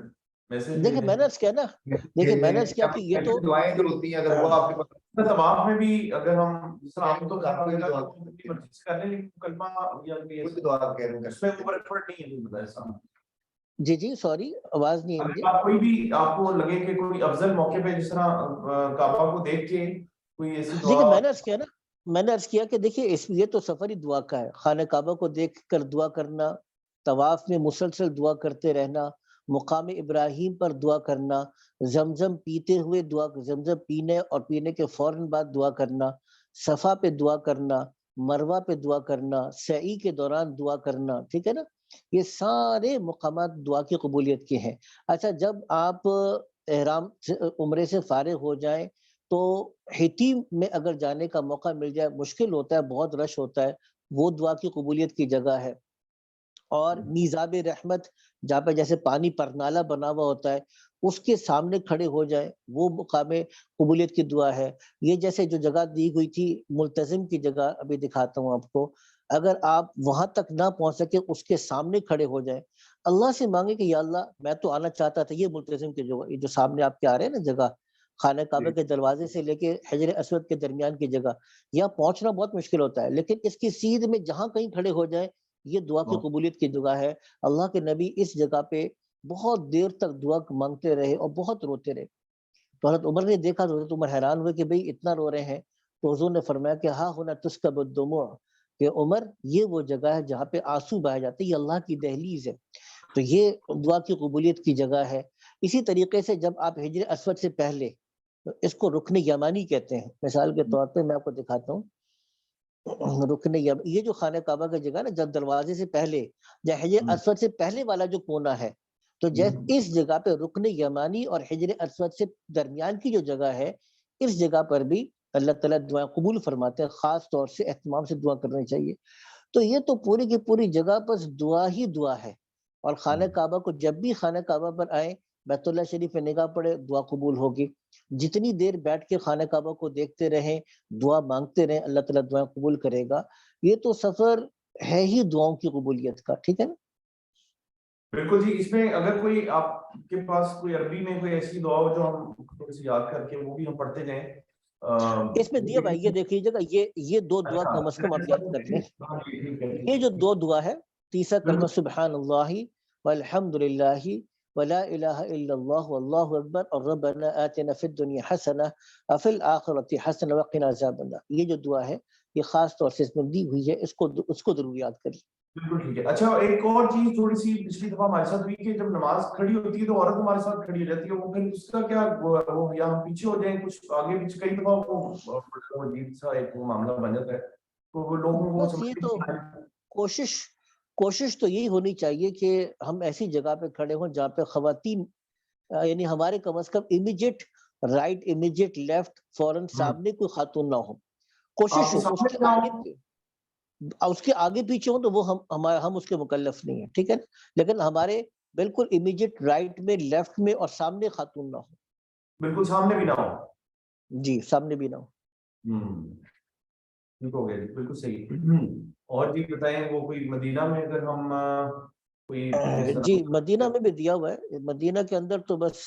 دیکھیں میں نے کیا کہ یہ تو دعائیں جو ہوتی ہیں اگر وہ آپ کے پاس طواف میں بھی اگر ہم عام تو کر لیں، کلمہ یا دعا کہہ رہے ہیں اس میں اوپر نہیں ہے، جی جی سوری آواز نہیں ہے مجھے. اگر آپ کوئی بھی آپ کو لگے کہ کوئی افضل موقع پہ جس طرح کعبہ کو دیکھ کے کوئی ایسی دیکھیے دعا. میں نے عرض کیا کہ دیکھیے یہ تو سفر ہی دعا کا ہے. خانہ کعبہ کو دیکھ کر دعا کرنا، طواف میں مسلسل دعا کرتے رہنا، مقام ابراہیم پر دعا کرنا، زمزم پیتے ہوئے دعا، زمزم پینے اور پینے کے فوراً بعد دعا کرنا، صفا پہ دعا کرنا، مروہ پہ دعا کرنا، سعی کے دوران دعا کرنا، ٹھیک ہے نا. یہ سارے مقامات دعا کی قبولیت کے ہیں. اچھا جب آپ احرام عمرے سے فارغ ہو جائیں تو حتیم میں اگر جانے کا موقع مل جائے، مشکل ہوتا ہے، بہت رش ہوتا ہے، وہ دعا کی قبولیت کی جگہ ہے. اور میزاب رحمت جہاں پہ جیسے پانی پرنالہ بنا ہوا ہوتا ہے، اس کے سامنے کھڑے ہو جائیں، وہ مقام قبولیت کی دعا ہے. یہ جیسے جو جگہ دی ہوئی تھی ملتزم کی جگہ، ابھی دکھاتا ہوں آپ کو، اگر آپ وہاں تک نہ پہنچ سکے اس کے سامنے کھڑے ہو جائیں، اللہ سے مانگے کہ یا اللہ میں تو آنا چاہتا تھا. یہ ملتزم کی جگہ، یہ جو سامنے آپ کے آ رہے ہیں نا جگہ، خانہ کعبہ کے دروازے سے لے کے حجر اسود کے درمیان کی جگہ، یہاں پہنچنا بہت مشکل ہوتا ہے، لیکن اس کی سیدھ میں جہاں کہیں کھڑے ہو جائیں، یہ دعا کی قبولیت کی جگہ ہے. اللہ کے نبی اس جگہ پہ بہت دیر تک دعا مانگتے رہے اور بہت روتے رہے. تو حضرت عمر نے دیکھا تو حضرت عمر حیران ہوئے کہ بھئی اتنا رو رہے ہیں. تو حضور نے فرمایا کہ ہاں ہونا تسکب الدموع، کہ عمر یہ وہ جگہ ہے جہاں پہ آنسو بہائے جاتے ہیں، یہ اللہ کی دہلیز ہے. تو یہ دعا کی قبولیت کی جگہ ہے. اسی طریقے سے جب آپ حجر اسود سے پہلے، اس کو رکن یمانی کہتے ہیں، مثال کے طور پہ میں آپ کو دکھاتا ہوں. رکن یہ جو خانہ کعبہ کی جگہ نا، جب دروازے سے پہلے یا حجر اسود سے پہلے والا جو کونا ہے، تو اس جگہ پہ رکن یمانی اور حجر اسود سے درمیان کی جو جگہ ہے، اس جگہ پر بھی اللہ تعالیٰ دعائیں قبول فرماتے ہیں. خاص طور سے اہتمام سے دعا کرنی چاہیے. تو یہ تو پوری کی پوری جگہ پر دعا ہی دعا ہے. اور خانہ کعبہ کو جب بھی خانہ کعبہ پر آئیں، بیت اللہ شریف میں نگاہ پڑے، دعا قبول ہوگی. جتنی دیر بیٹھ کے خانہ کعبہ کو دیکھتے رہیں، دعا مانگتے رہیں، اللہ تعالیٰ دعائیں قبول کرے گا. یہ تو سفر ہے ہی دعاؤں کی قبولیت کا، ٹھیک ہے نا. بالکل جی. اس میں اگر کوئی آپ کے پاس کوئی عربی میں کوئی ایسی دعا ہو جو ہم تھوڑی سی یاد کر کے وہ بھی ہم پڑھتے جائیں. اس میں دیا بھائی، یہ دیکھ لیجیے گا، یہ دو دعا کم از کم آپ یاد کر لیں. یہ جو دو دعا ہے، تیسرا کلمہ سبحان اللہ والحمد للہ ولا الہ الا اللہ واللہ اکبر اور ربنا آتنا فی الدنیا حسنہ وفی الآخرۃ حسنہ وقنا عذاب النار. یہ جو دعا ہے یہ خاص طور سے اس میں دی ہوئی ہے، اس کو ضرور یاد کریے. بالکل ٹھیک ہے. اچھا ایک اور چیز تھوڑی سی پچھلی دفعہ ہمارے ساتھ ہوئی کہ جب نماز کھڑی ہوتی ہے تو عورت ہمارے ساتھ کھڑی ہو جاتی ہے، وہ پھر اس کا کیا، وہ یا ہم پیچھے ہو جائیں کچھ آگے پیچھے، کئی دفعہ وہ عجیب سا ایک وہ معاملہ بن جاتا ہے. تو وہ لوگوں کو بس یہ تو کوشش تو یہی ہونی چاہیے کہ ہم ایسی جگہ پہ کھڑے ہوں جہاں پہ خواتین، یعنی ہمارے کم از کم امیجیٹ رائٹ، امیجیٹ لیفٹ، فوراً سامنے کوئی خاتون نہ ہو. کوشش ہو. اس کے آگے پیچھے ہوں تو وہ ہم اس کے مکلف نہیں ہیں، ٹھیک ہے. لیکن ہمارے بالکل امیجیٹ رائٹ میں، لیفٹ میں اور سامنے خاتون نہ ہو. بالکل سامنے بھی نہ ہو. جی سامنے بھی نہ ہو. ٹھیک ہو گیا جی، بالکل صحیح. اور جی بتائیں، وہ کوئی مدینہ میں اگر ہم کوئی جی مدینہ میں بھی دیا ہوا ہے. مدینہ کے اندر تو بس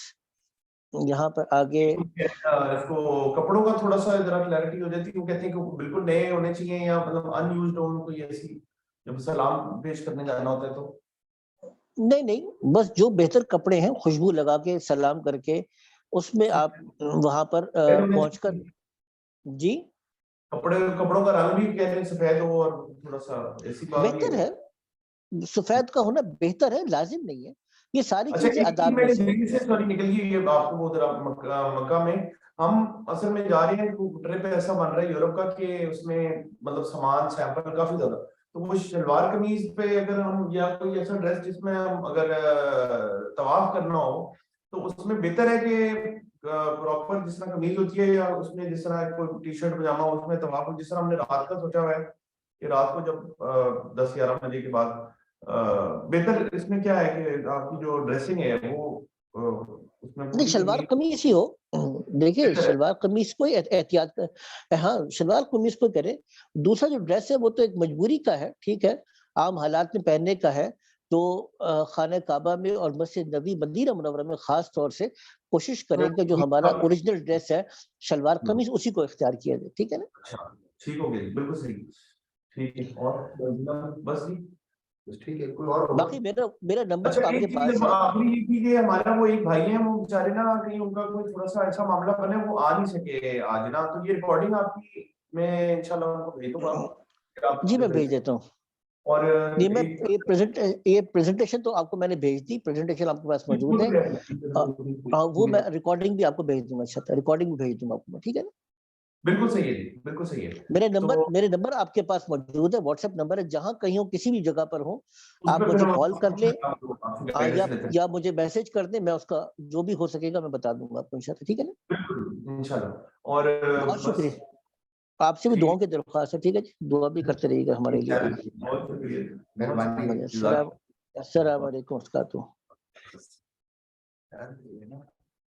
یہاں پر آگے اس کو کپڑوں کا تھوڑا سا ذرا کلیئرٹی ہو جاتی ہے. وہ کہتے ہیں کہ بالکل نئے ہونے چاہیے یا مطلب ان یوزڈ ہو کوئی ایسی، جب سلام پیش کرنے جانا ہوتا ہے تو. نہیں بس جو بہتر کپڑے ہیں، خوشبو لگا کے سلام کر کے اس میں آپ وہاں پر پہنچ کر. جی کپڑوں کا رنگ بھی کہتے ہیں سفید ہو اور تھوڑا سا ایسی بات بھی بہتر ہے. سفید کا ہونا بہتر ہے، لازم نہیں ہے. یہ ساری اچھا چیزیں ایک چیز آداب میں میں نے سے. دلی سے سوری نکل گئی، یہ آپ کو وہ ذرا مکہ میں ہم اصل میں جا رہے ہیں، ٹرپ ایسا بن رہا ہے یورپ کا کہ اس میں مطلب سامان سیمپل کافی زیادہ. تو وہ شلوار قمیض پہ اگر ہم، یا کوئی ایسا ڈریس جس میں ہم اگر طواف کرنا ہو تو اس میں بہتر ہے کہ پراپر جس طرح قمیض ہوتی ہے یا اس میں جس طرح کوئی ٹی شرٹ پجامہ اس میں طواف ہو، جس طرح ہم نے رات کا سوچا ہوا ہے کہ رات کو جب 10-11 بجے کے بعد بہتر اس میں کیا ہے کہ آپ کی جو ڈریسنگ ہے وہ اس میں نہیں شلوار قمیص ہی ہو. دیکھیے شلوار قمیص کو احتیاط ہاں شلوار قمیص کو کرے. دوسرا جو ڈریس ہے وہ تو ایک مجبوری کا ہے، ٹھیک ہے، عام حالات میں پہننے کا ہے. تو خانہ کعبہ میں اور مسجد نبی مدینہ منورہ میں خاص طور سے کوشش کریں کہ جو ہمارا اوریجنل ڈریس ہے شلوار قمیص اسی کو اختیار کیا جائے، ٹھیک ہے نا. اچھا ٹھیک ہو گیا، بالکل صحیح. ٹھیک ہے. اور بس جی ٹھیک ہے کوئی اور باقی میرا نمبر اچھا تو آپ ایک کے پاس چیز ہے. آخری یہ تھی کہ ہمارا وہ ایک بھائی ہیں وہ بیچارے نا کہیں ان کا کوئی تھوڑا سا ایسا معاملہ بنے وہ آ نہیں سکے آج نا تو یہ ریکارڈنگ آپ کی میں انشاءاللہ ان کو بھیج دوں گا. جی میں بھیج دیتا ہوں. اور نہیں میں یہ پریزنٹیشن تو آپ کو میں نے بھیج دی, پریزنٹیشن آپ کے پاس موجود ہے, وہ میں ریکارڈنگ بھی آپ کو بھیج دوں گا, ریکارڈنگ بھی بھیج دوں گا آپ کو, ٹھیک ہے نا. بالکل صحیح ہے جی, بالکل صحیح ہے. میرے نمبر آپ کے پاس موجود ہے, واٹس ایپ نمبر ہے, جہاں کہیں ہو کسی بھی جگہ پر ہو آپ مجھے کال کر لیں یا مجھے میسج کر دیں, میں اس کا جو بھی ہو سکے گا میں بتا دوں گا آپ کو انشاءاللہ, ٹھیک ہے نا. بالکل انشاءاللہ. اور بہت شکریہ, آپ سے بھی دعاؤں کی درخواست ہے, ٹھیک ہے جی, دعا بھی کرتے رہیے گا ہمارے لیے. بہت شکریہ, مہربانی. السلام علیکم.